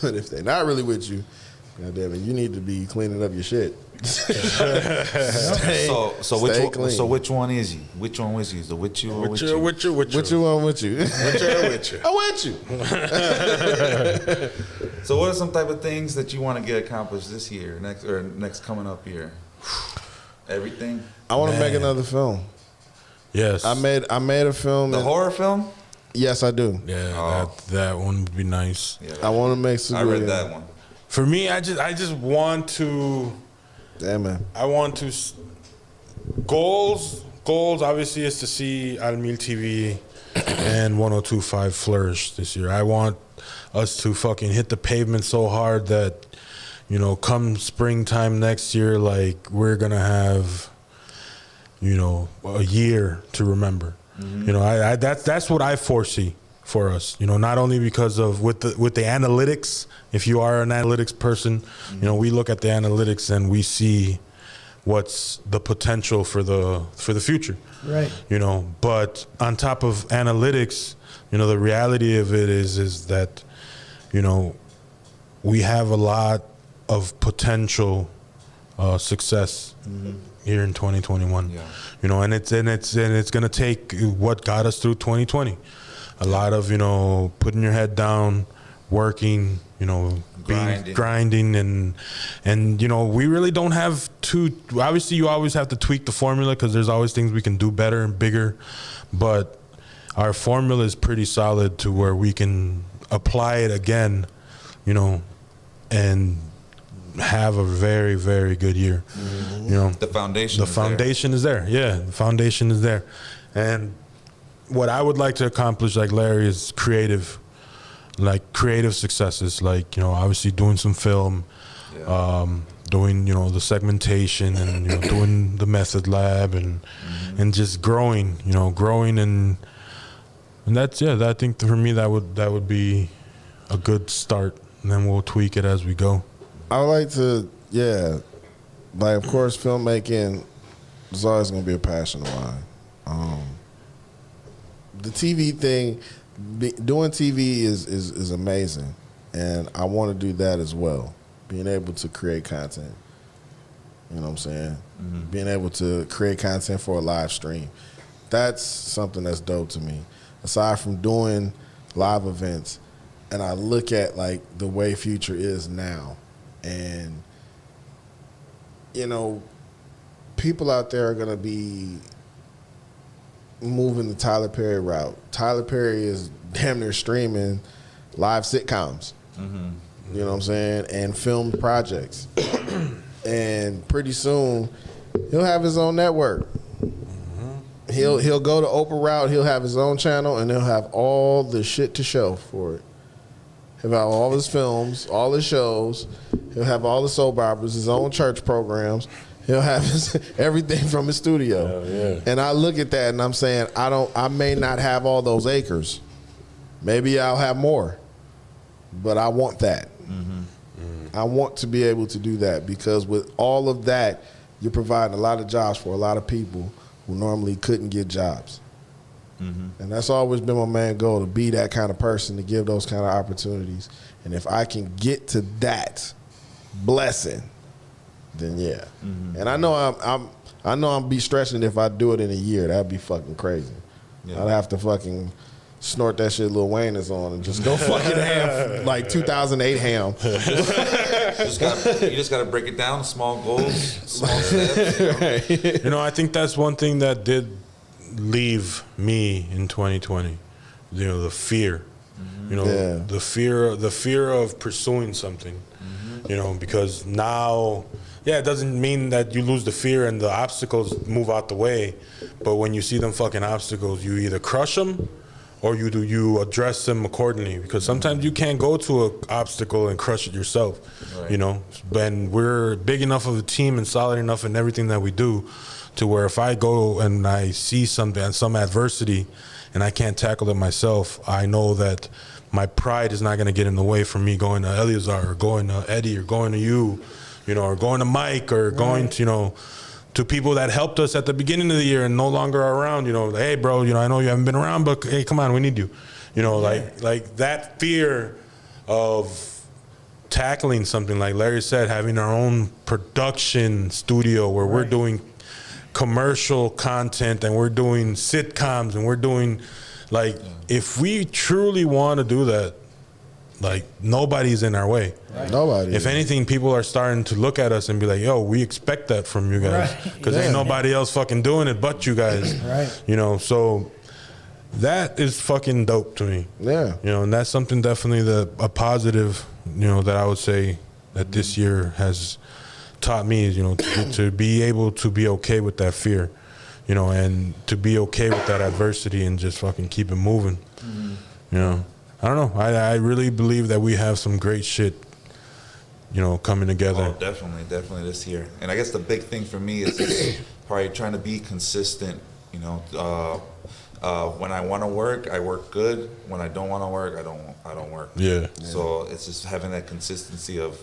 But if they're not really with you, God damn it, you need to be cleaning up your shit. So stay clean. which one is you? Which one was you? The with you or with you? What you want with you? With you. I with you. So what are some type of things that you want to get accomplished this year, next coming up year? Everything. I want to Man. make another film. Yes. I made a film. The horror film? Yes, I do. Yeah, Oh. that one would be nice. Yeah, I want to make some. I read that one. For me, I just want to. Damn man. I want to. Goals obviously is to see Al Mil TV and 102.5 flourish this year. I want us to fucking hit the pavement so hard that, you know, come springtime next year, like we're gonna have, you know, a year to remember. You know, I that's what I foresee for us. You know, not only because of with the analytics. If you are an analytics person, you know, we look at the analytics and we see what's the potential for the future. Right. You know, but on top of analytics, you know, the reality of it is that, you know, we have a lot of potential success here in 2021. Yeah. You know, and it's going to take what got us through 2020. A lot of, you know, putting your head down, working, you know, grinding and you know, we really don't have to. Obviously, you always have to tweak the formula because there's always things we can do better and bigger, but our formula is pretty solid to where we can apply it again, you know, and have a very, very good year. You know, The foundation. the foundation is there. Yeah, the foundation is there. And what I would like to accomplish, like Larry, is creative successes. Like, you know, obviously doing some film, doing, you know, the segmentation and, you know, doing the method lab and just growing, you know, and that's, yeah, I think for me that would be a good start, and then we'll tweak it as we go. I would like to, like, of course, filmmaking is always going to be a passion of mine. The TV thing, doing TV is amazing, and I want to do that as well. Being able to create content, you know what I'm saying? Being able to create content for a live stream, that's something that's dope to me. Aside from doing live events, and I look at like the way Future is now, and you know, people out there are gonna be moving the Tyler Perry route. Tyler Perry is damn near streaming live sitcoms. You know what I'm saying? And filmed projects. And pretty soon he'll have his own network. He'll go to Oprah route, he'll have his own channel, and he'll have all the shit to show for it. He'll have all his films, all his shows, he'll have all the soap operas, his own church programs. He'll have everything from his studio. Yeah. And I look at that and I'm saying, I may not have all those acres. Maybe I'll have more. But I want that. I want to be able to do that, because with all of that, you're providing a lot of jobs for a lot of people who normally couldn't get jobs. And that's always been my main goal, to be that kind of person, to give those kind of opportunities. And if I can get to that blessing, then yeah. And I know I'm be stretching if I do it in a year. That'd be fucking crazy. Yeah. I'd have to fucking snort that shit Lil Wayne is on and just go fucking ham, like 2008 ham. You just got to break it down, small goals, small steps. You know, I think that's one thing that did leave me in 2020. You know, the fear. You know, the fear of pursuing something. You know, because now, it doesn't mean that you lose the fear and the obstacles move out the way, but when you see them fucking obstacles, you either crush them or you address them accordingly, because sometimes you can't go to an obstacle and crush it yourself. Right. You know, and we're big enough of a team and solid enough in everything that we do to where if I go and I see some adversity and I can't tackle it myself, I know that my pride is not going to get in the way from me going to Eleazar or going to Eddie or going to you, you know, or going to Mike or going to, you know, to people that helped us at the beginning of the year and no longer are around. You know, hey, bro, you know, I know you haven't been around, but hey, come on, we need you. You know, like that fear of tackling something like Larry said, having our own production studio where we're doing commercial content and we're doing sitcoms and we're doing like if we truly want to do that, like nobody's in our way. Nobody. If anything, people are starting to look at us and be like, yo, we expect that from you guys because ain't nobody else fucking doing it but you guys. Right. You know, so that is fucking dope to me. Yeah. You know, and that's something definitely a positive, you know, that I would say that this year has taught me is, you know, to be able to be okay with that fear, you know, and to be okay with that adversity and just fucking keep it moving. You know, I don't know. I really believe that we have some great shit, you know, coming together. Oh, definitely this year. And I guess the big thing for me is just probably trying to be consistent. You know, when I want to work, I work good. When I don't want to work, I don't work. Yeah. So it's just having that consistency of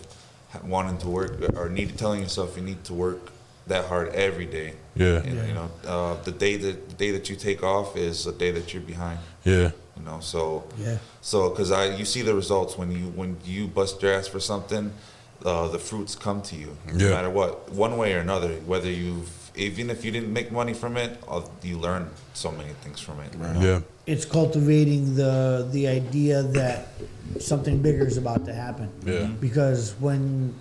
wanting to work or telling yourself you need to work that hard every day. Yeah. And, you know, the day that you take off is the day that you're behind. Yeah. You know, so Yeah. so because you see the results when you bust your ass for something, the fruits come to you no Yeah. matter what, one way or another. Whether even if you didn't make money from it, you learn so many things from it. You know? Yeah. It's cultivating the idea that something bigger is about to happen. Yeah. Because when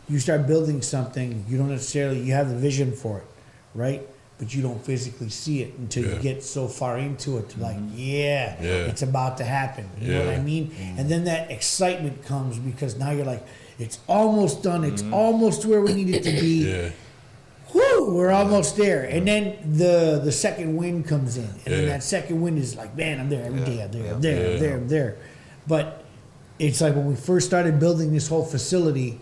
you start building something, you don't necessarily you have the vision for it, right? But you don't physically see it until you get so far into it. Like, it's about to happen. You know what I mean? And then that excitement comes because now you're like, it's almost done. It's almost where we need it to be. Yeah. Woo, we're almost there. And then the second wind comes in. And then that second wind is like, man, I'm there every day. I'm there, I'm there, I'm there, I'm there. But it's like when we first started building this whole facility,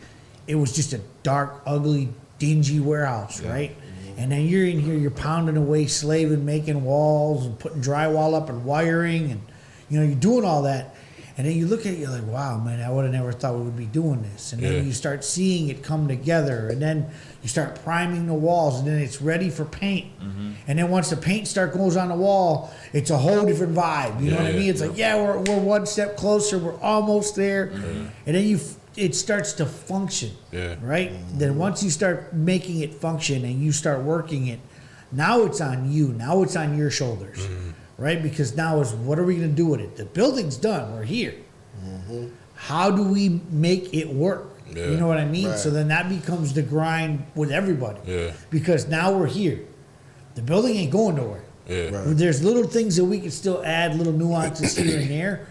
it was just a dark, ugly, dingy warehouse, right? And then you're in here, you're pounding away, slaving, making walls and putting drywall up and wiring and, you know, you're doing all that. And then you look at it, you're like, wow, man, I would have never thought we would be doing this. And then you start seeing it come together. And then you start priming the walls. And then it's ready for paint. And then once the paint goes on the wall, it's a whole different vibe. You know what I mean? It's like, we're one step closer. We're almost there. And then it starts to function, right? Then once you start making it function and you start working it, now it's on you. Now it's on your shoulders. Right? Because now is what are we going to do with it? The building's done. We're here. How do we make it work? You know what I mean? Right. So then that becomes the grind with everybody. Yeah. Because now we're here. The building ain't going nowhere. Yeah. Right. There's little things that we can still add, little nuances here and there.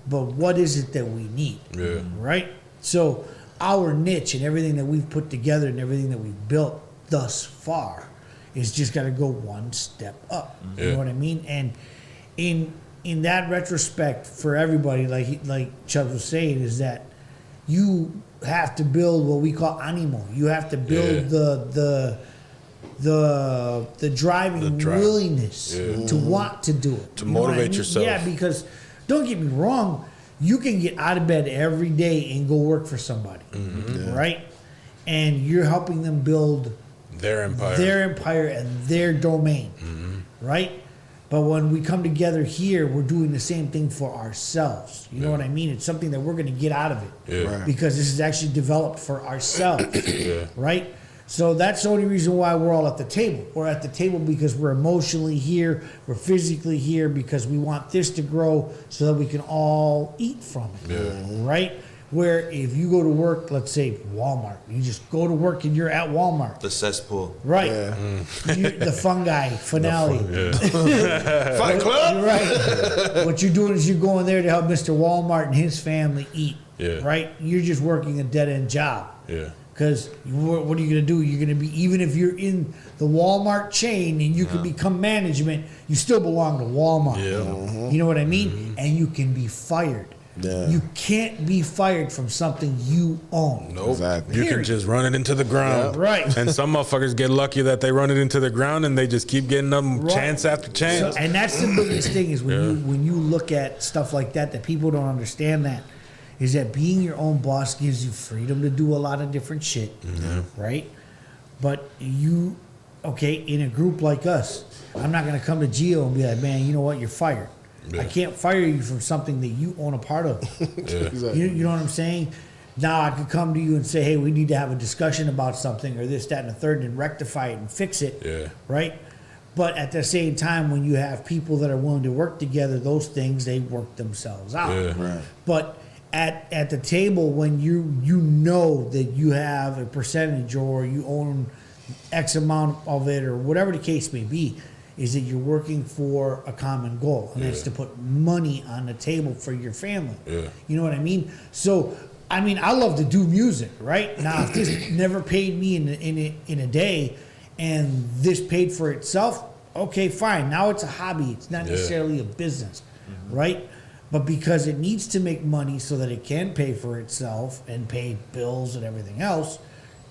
But what is it that we need? Yeah. Right? So our niche and everything that we've put together and everything that we've built thus far is just got to go one step up. You know what I mean? And in that retrospect, for everybody, like Chubbs was saying, is that you have to build what we call animo. You have to build the driving willingness to want to do it, To You know what motivate yourself. Yeah, because don't get me wrong, you can get out of bed every day and go work for somebody, right? And you're helping them build Their empire. their empire and their domain, right? But when we come together here, we're doing the same thing for ourselves. You know what I mean? It's something that we're going to get out of it Yeah. because this is actually developed for ourselves, right? So that's the only reason why we're all at the table. We're at the table because we're emotionally here, we're physically here because we want this to grow so that we can all eat from it, right? Where if you go to work, let's say Walmart, you just go to work and you're at Walmart. The cesspool. Right. The fungi finale. Fight Club. You're right. What you're doing is you're going there to help Mr. Walmart and his family eat. Right? You're just working a dead end job. Because what are you going to do? You're going to be, even if you're in the Walmart chain and you can become management, you still belong to Walmart. You know what I mean? And you can be fired. You can't be fired from something you own. Nope. Exactly. You can Period. just run it into the ground. Right. And some motherfuckers get lucky that they run it into the ground and they just keep getting them Right. chance after chance. So, and that's the biggest thing is when you look at stuff like that people don't understand that is that being your own boss gives you freedom to do a lot of different shit, right? But in a group like us, I'm not going to come to Gio and be like, man, you know what, you're fired. I can't fire you from something that you own a part of. Exactly. You know what I'm saying? Now I could come to you and say, hey, we need to have a discussion about something or this, that, and the third, and rectify it and fix it. Yeah. Right? But at the same time, when you have people that are willing to work together, those things, they work themselves out. Yeah. Right. But at the table, when you know that you have a percentage or you own X amount of it or whatever the case may be, is that you're working for a common goal, and that's to put money on the table for your family. Yeah. You know what I mean? So, I mean, I love to do music, right? Now, if this never paid me in a day, and this paid for itself, okay, fine. Now it's a hobby. It's not necessarily a business, right? But because it needs to make money so that it can pay for itself and pay bills and everything else,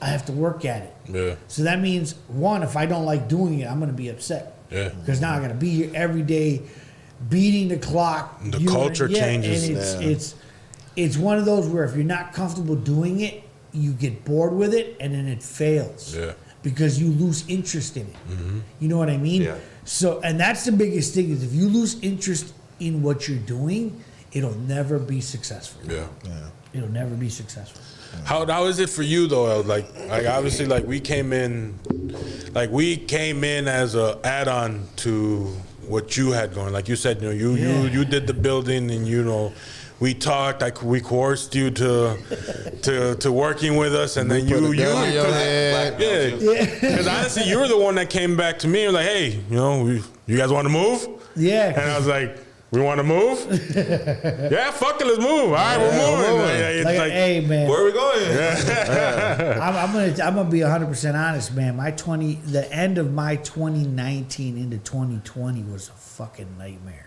I have to work at it. Yeah. So that means, one, if I don't like doing it, I'm going to be upset. Yeah. Because now I got to be here every day, beating the clock. The You know, culture changes. And it's one of those where if you're not comfortable doing it, you get bored with it, and then it fails. Yeah. Because you lose interest in it. Mm-hmm. You know what I mean? Yeah. So, and that's the biggest thing is if you lose interest in what you're doing, it'll never be successful. Yeah. It'll never be successful. How is it for you though? Like obviously like we came in as a add-on to what you had going. Like you said, you know, you did the building, and you know, we talked. Like we coerced you to working with us, and then Put a gun on your head. because honestly, you were the one that came back to me and was like, hey, you know, you guys want to move? Yeah. And I was like, we want to move? Yeah, fuck it, let's move. All right, we're moving. It's Like, like, hey man, Where are we going? I'm gonna be 100% honest, man. The end of my 2019 into 2020 was a fucking nightmare.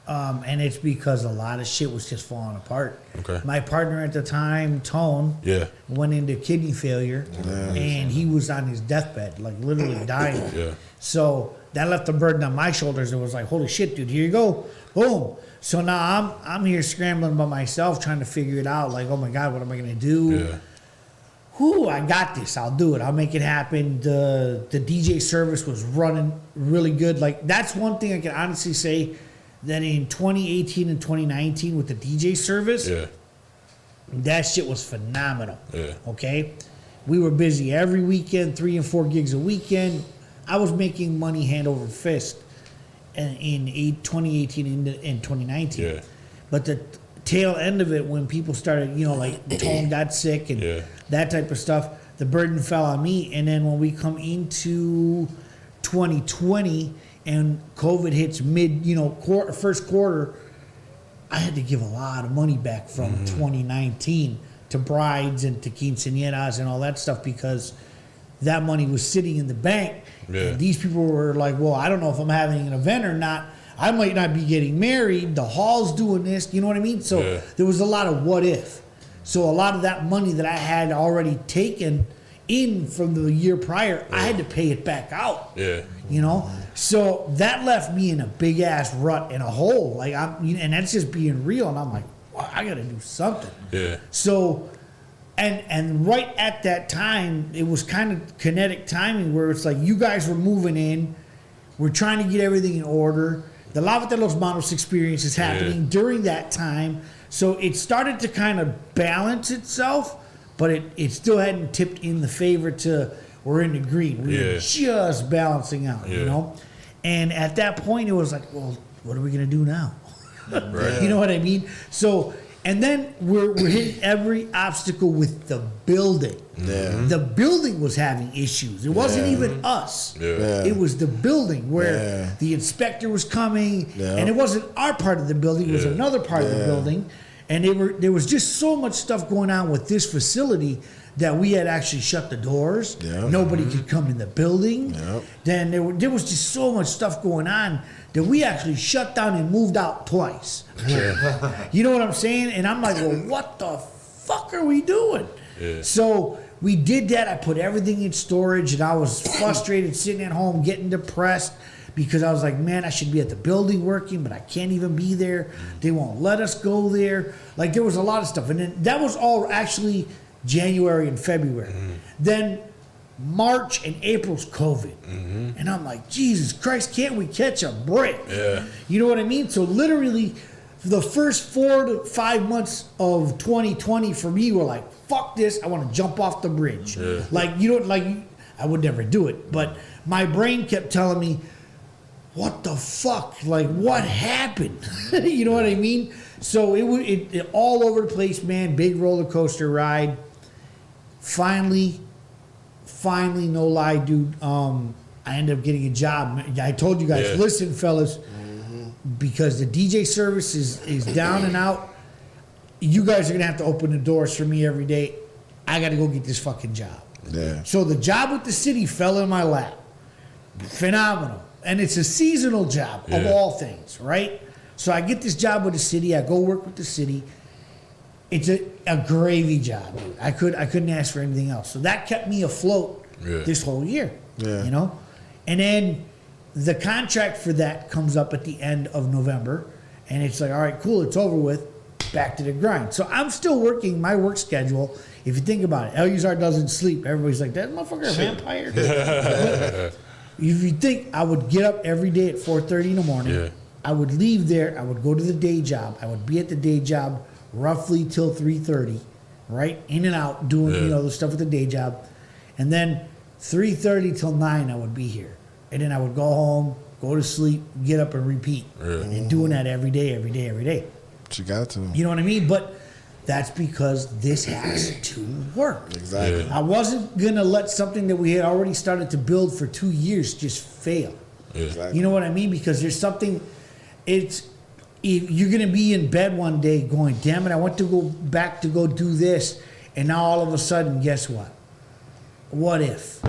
yeah, And it's because a lot of shit was just falling apart. Okay. My partner at the time, Tone, yeah, went into kidney failure, and he was on his deathbed, like literally dying. Yeah. So that left the burden on my shoulders. It was like, holy shit, dude, here you go, boom. So now I'm here scrambling by myself, trying to figure it out. Like, oh my god, what am I gonna do? yeah, Whew, I got this. I'll do it. I'll make it happen. The DJ service was running really good. Like, that's one thing I can honestly say, that in 2018 and 2019 with the DJ service, yeah, that shit was phenomenal. Yeah. Okay? We were busy every weekend, 3 and 4 gigs a weekend. I was making money hand over fist in 2018 and 2019. Yeah. But the tail end of it, when people started, you know, like Tone got sick and Yeah. that type of stuff, the burden fell on me. And then when we come into 2020 and COVID hits first quarter, I had to give a lot of money back from 2019 to brides and to quinceañeras and all that stuff because that money was sitting in the bank. Yeah. And these people were like, well, I don't know if I'm having an event or not. I might not be getting married. The hall's doing this. You know what I mean? So Yeah. there was a lot of what if. So a lot of that money that I had already taken in from the year prior, I had to pay it back out. yeah, You know, so that left me in a big ass rut in a hole. Like and that's just being real. And I'm like, well, I got to do something. yeah, So, and right at that time, it was kind of kinetic timing where it's like you guys were moving in, we're trying to get everything in order. The Lava de los Manos experience is happening during that time, so it started to kind of balance itself, but it still hadn't tipped in the favor to we're in the green. We were Yeah. just balancing out, you Yeah. know. And at that point, it was like, well, what are we gonna do now? right, You know what I mean? So, and then we're hitting every obstacle with the building. Yeah. The building was having issues. It wasn't even us. Yeah. It was the building where Yeah. the inspector was coming, Yeah. and it wasn't our part of the building. It was Yeah. another part of the building, and there was just so much stuff going on with this facility that we had actually shut the doors. Yeah. Nobody could come in the building. Yep. Then there was just so much stuff going on that we actually shut down and moved out twice. You know what I'm saying? And I'm like, well, what the fuck are we doing? Yeah. So we did that. I put everything in storage, and I was frustrated sitting at home getting depressed because I was like, man, I should be at the building working, but I can't even be there. They won't let us go there. Like, there was a lot of stuff. And then that was all actually January and February. Then March and April's COVID. And I'm like, Jesus Christ, can't we catch a break? Yeah. You know what I mean? So literally, the first 4 to 5 months of 2020 for me were like, fuck this, I want to jump off the bridge. Yeah. Like, you know, like, I would never do it, but my brain kept telling me, what the fuck? Like, what happened? You know what I mean? So it all over the place, man. Big roller coaster ride. Finally, no lie, dude. I ended up getting a job. I told you guys, Yeah. listen, fellas, because the DJ service is down and out. You guys are gonna have to open the doors for me every day. I got to go get this fucking job. Yeah. So the job with the city fell in my lap. Phenomenal. And it's a seasonal job of Yeah. all things, right? So I get this job with the city. I go work with the city. It's a gravy job, dude. I couldn't ask for anything else. So that kept me afloat Yeah. this whole year. Yeah. You know? And then the contract for that comes up at the end of November. And it's like, all right, cool, it's over with. Back to the grind. So I'm still working my work schedule. If you think about it, Eleazar doesn't sleep. Everybody's like, that motherfucker a vampire. But if you think, I would get up every day at 4:30 in the morning. Yeah. I would leave there. I would go to the day job. I would be at the day job roughly till 3:30, right? In and out doing the stuff with the day job, and then 3:30 till 9 I would be here, and then I would go home, go to sleep, get up and repeat, and doing that every day. But you got to. You know what I mean? But that's because this has to work. Exactly. Yeah. I wasn't gonna let something that we had already started to build for 2 years just fail. Exactly. You know what I mean? Because there's something. If you're gonna be in bed one day going, "Damn it, I want to go back to go do this," and now all of a sudden, guess what? What if?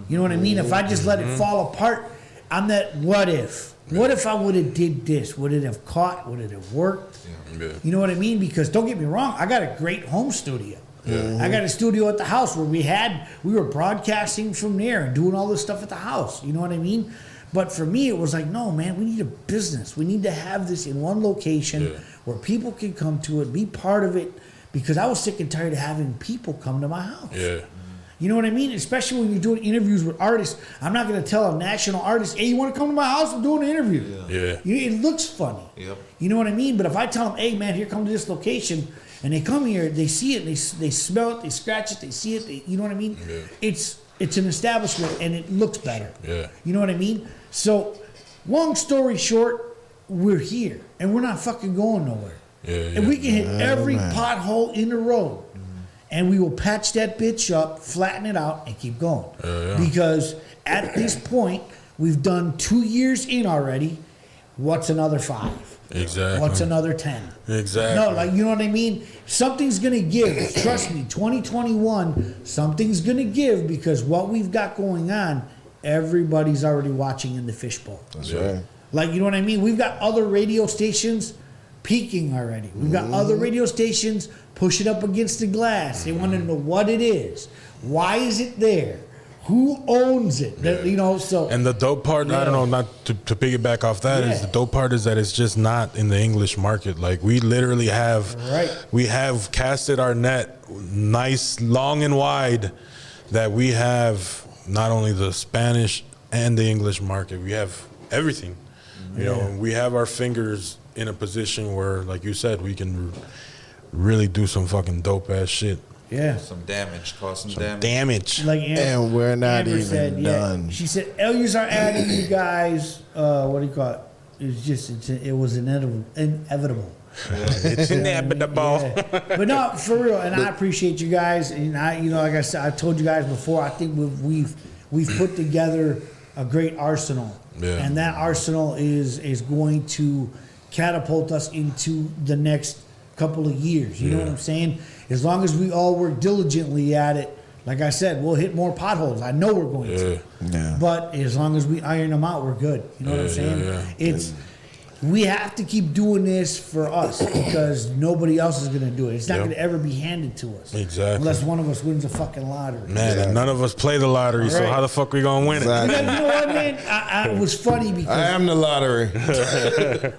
You know what I mean? If I just let it fall apart, I'm that. What if? What if I would have did this? Would it have caught? Would it have worked? Yeah. You know what I mean? Because don't get me wrong, I got a great home studio. I got a studio at the house where we were broadcasting from there and doing all this stuff at the house. You know what I mean? But for me, it was like, no, man, we need a business. We need to have this in one location where people can come to it, be part of it, because I was sick and tired of having people come to my house. Yeah. You know what I mean? Especially when you're doing interviews with artists. I'm not going to tell a national artist, hey, you want to come to my house? I'm doing an interview. Yeah. It looks funny. Yep. You know what I mean? But if I tell them, hey, man, here, come to this location, and they come here, they see it, they smell it, they scratch it, they see it, you know what I mean? Yeah. It's an establishment, and it looks better. Yeah. You know what I mean? So, long story short, we're here, and we're not fucking going nowhere. Yeah, And we yeah. can hit every man. pothole in the road, and we will patch that bitch up, flatten it out, and keep going. Yeah. Because at this point, we've done 2 years in already. What's another 5? Exactly. What's another 10? Exactly. No, like, you know what I mean? Something's going to give. Trust me, 2021, something's going to give, because what we've got going on, everybody's already watching in the fishbowl. That's right. Like, you know what I mean? We've got other radio stations peaking already. We've got other radio stations pushing up against the glass. They want to know what it is. Why is it there? Who owns it? That, you know, so. And the dope part, I don't know, not to piggyback off that, is Yeah. the dope part is that it's just not in the English market. Like, we literally have, Right. we have casted our net nice, long and wide, that we have not only the Spanish and the English market, we have everything. You know, we have our fingers in a position where, like you said, we can really do some fucking dope ass shit. Yeah. Some damage, cause some damage. Damage. Like And we're not Amber even said, done. She said, "Elias are adding you guys. What do you call it? It was inevitable." It's inevitable. Yeah. But no, for real, and I appreciate you guys. And I, you know, like I said, I told you guys before. I think we've put together a great arsenal, Yeah. and that arsenal is going to catapult us into the next couple of years. You know what I'm saying? As long as we all work diligently at it, like I said, we'll hit more potholes. I know we're going to. Yeah. But as long as we iron them out, we're good. You know what I'm saying? It's we have to keep doing this for us, because nobody else is going to do it. It's not going to ever be handed to us. Exactly. Unless one of us wins a fucking lottery. Man, and none of us play the lottery, so Right. how the fuck we gonna win Exactly. You know what, man? It was funny because I am the lottery.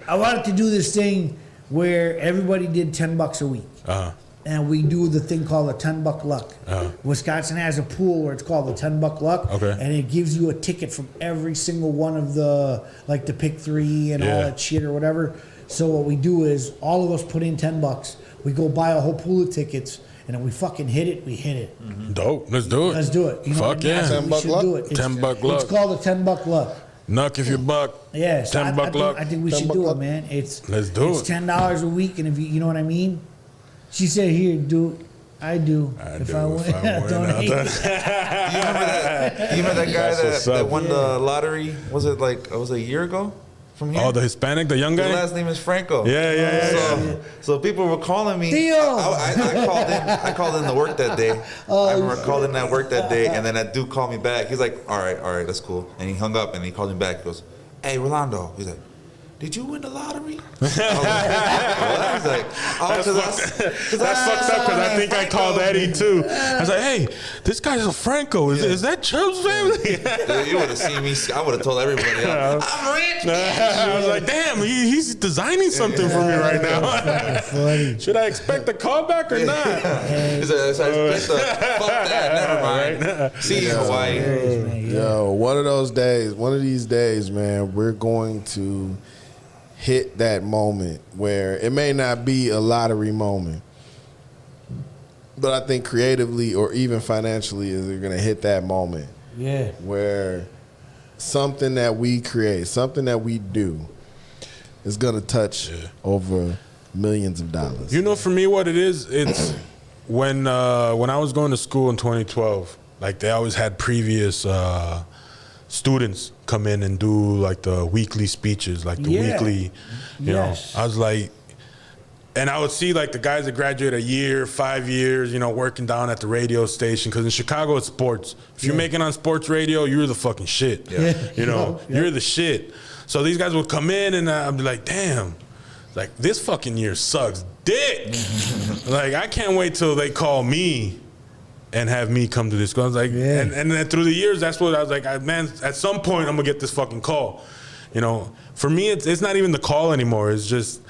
I wanted to do this thing where everybody did $10 a week. Uh-huh. And we do the thing called a $10 luck. Wisconsin has a pool where it's called the $10 luck. Okay. And it gives you a ticket from every single one of the, like the pick 3 and all Yeah. that shit or whatever. So what we do is all of us put in $10. We go buy a whole pool of tickets, and if we fucking hit it, we hit it. Dope. Let's do it. Let's do it. You know Fuck what I mean? yeah. That's what we $10 should luck? do it. It's- $10 luck. It's called a $10 luck. Knuck if you buck. Yeah, so I $10 luck. think we 10 should buck do luck. it, man. It's Let's do it's it. $10 a week, and if you know what I mean. She said, "Here, do." I do. If I win, donate. You remember that guy That's what's that up. won the lottery? Was it a year ago from here? Oh, the Hispanic, the young His guy? last name is Franco. Yeah. So people were calling me. Theo! I called in to work that day. I remember calling in at work that day, and then that dude called me back. He's like, all right, that's cool. And he hung up, and he called me back. He goes, hey, Rolando. He's like, did you win the lottery? I was like, That's fucked up because I think I called Eddie too. I was like, hey, this guy's a Franco. Is that Chubb's family? Dude, you would have seen me. I would have told everybody, I'm rich. I was like, damn, he's designing something for me right now. Funny. Should I expect a callback or not? He's like, fuck that, never mind. See you in Hawaii. Yo, one of these days, man, we're going to hit that moment where it may not be a lottery moment, but I think creatively or even financially we're going to hit that moment Yeah. where something that we create, something that we do is going to touch over millions of dollars. You know, for me, what it is, it's when I was going to school in 2012, like they always had previous students come in and do like the weekly speeches, like the weekly, you know. I was like, and I would see like the guys that graduate a year, 5 years, you know, working down at the radio station. Because in Chicago, it's sports. If you're making on sports radio, you're the fucking shit. You know, you're the shit. So these guys would come in and I'd be like, damn, like this fucking year sucks dick. Like I can't wait till they call me and have me come to this school. I was like, and then through the years, that's what I was like, man, at some point I'm gonna get this fucking call. You know, for me, it's not even the call anymore. It's just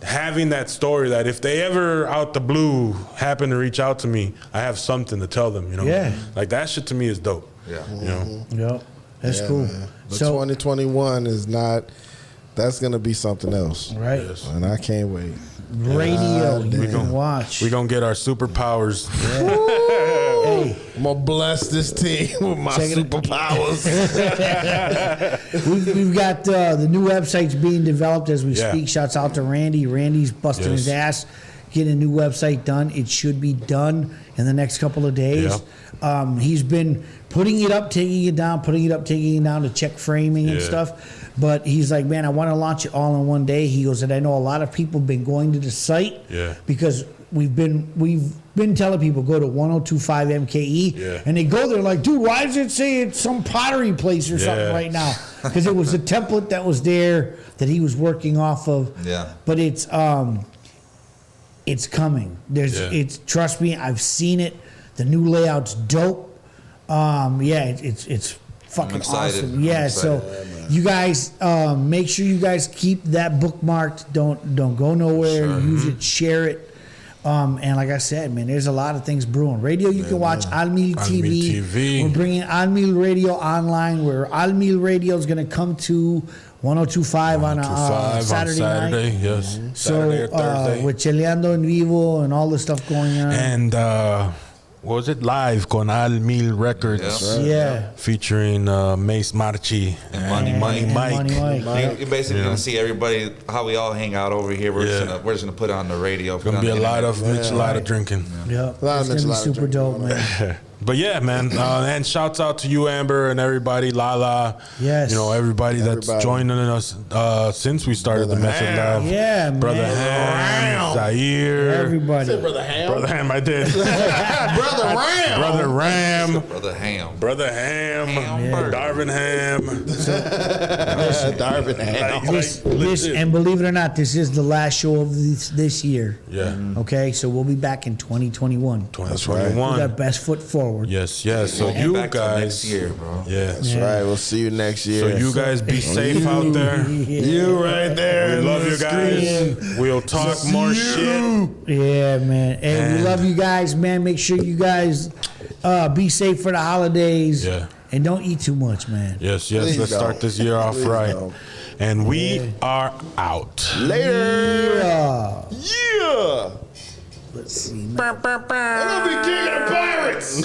having that story that if they ever out the blue happen to reach out to me, I have something to tell them, you know? Yeah. Like that shit to me is dope. Yeah. You know? Yep. That's Yeah, cool. man. But So 2021 is not, that's going to be something else. right, Yes. And I can't wait. radio you can watch. We gonna get our superpowers. Hey, I'm going to bless this team with my Check it out. superpowers. we've got the new websites being developed as we Yeah. speak. Shouts out to Randy. Randy's busting his ass getting a new website done. It should be done in the next couple of days. He's been putting it up, taking it down, putting it up, taking it down to check framing and Yeah. stuff. But he's like, man, I want to launch it all in one day. He goes, and I know a lot of people have been going to the site because we've been telling people go to 1025 MKE, and they go there like, dude, why does it say it's some pottery place or something right now? Because it was a template that was there that he was working off of. Yeah. But it's coming. It's trust me, I've seen it. The new layout's dope. It's fucking excited. awesome. Yeah, I'm so excited. you guys make sure you guys keep that bookmarked. Don't go nowhere. Use it, share it. And like I said, man, there's a lot of things brewing. Radio, you can watch Al Mil TV. TV. We're bringing Al Mil Radio online, where Al Mil Radio is going to come to 1025 on a 105 Saturday night. yes. So Saturday or Thursday. with Cheleando en Vivo and all the stuff going on. And what was it? Live con Al Mil Records. Yeah. Featuring Mace Marchi And Money Mike. And Mike. Money Mike. You're basically gonna see everybody how we all hang out over here. We're just gonna put it on the radio. Gonna be a lot of drinking. Yeah, A lot it's of gonna be Mitch, super dope, man. But yeah, man, and shouts out to you, Amber, and everybody, Lala. Yes. You know, everybody that's joining us since we started the Method Lab. Yeah, man. Brother Ham, Zaire. Everybody. Brother Ham. Brother Ham, I did. Brother Ram. Brother Ram. Brother Ham. Brother Ham. Hamburger. Darvin Ham. Darvin Ham. This, and believe it or not, this is the last show of this year. Yeah. Okay, so we'll be back in 2021. 2021. We got best foot forward. Yes. So We'll be you back till guys. next year, bro. Yeah. That's right. We'll see you next year. So you guys be safe out there. You right there. We in love the you guys. screen. We'll talk more shit. Yeah, man. And we And- love you guys, man. Make sure you guys be safe for the holidays. Yeah. And don't eat too much, man. Yes. Please Let's don't. start this year off Please right. don't. And we are out. Later. Yeah. Yeah. Let's see. I'm gonna be king of the pirates.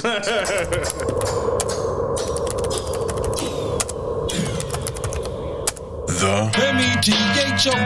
The METHOD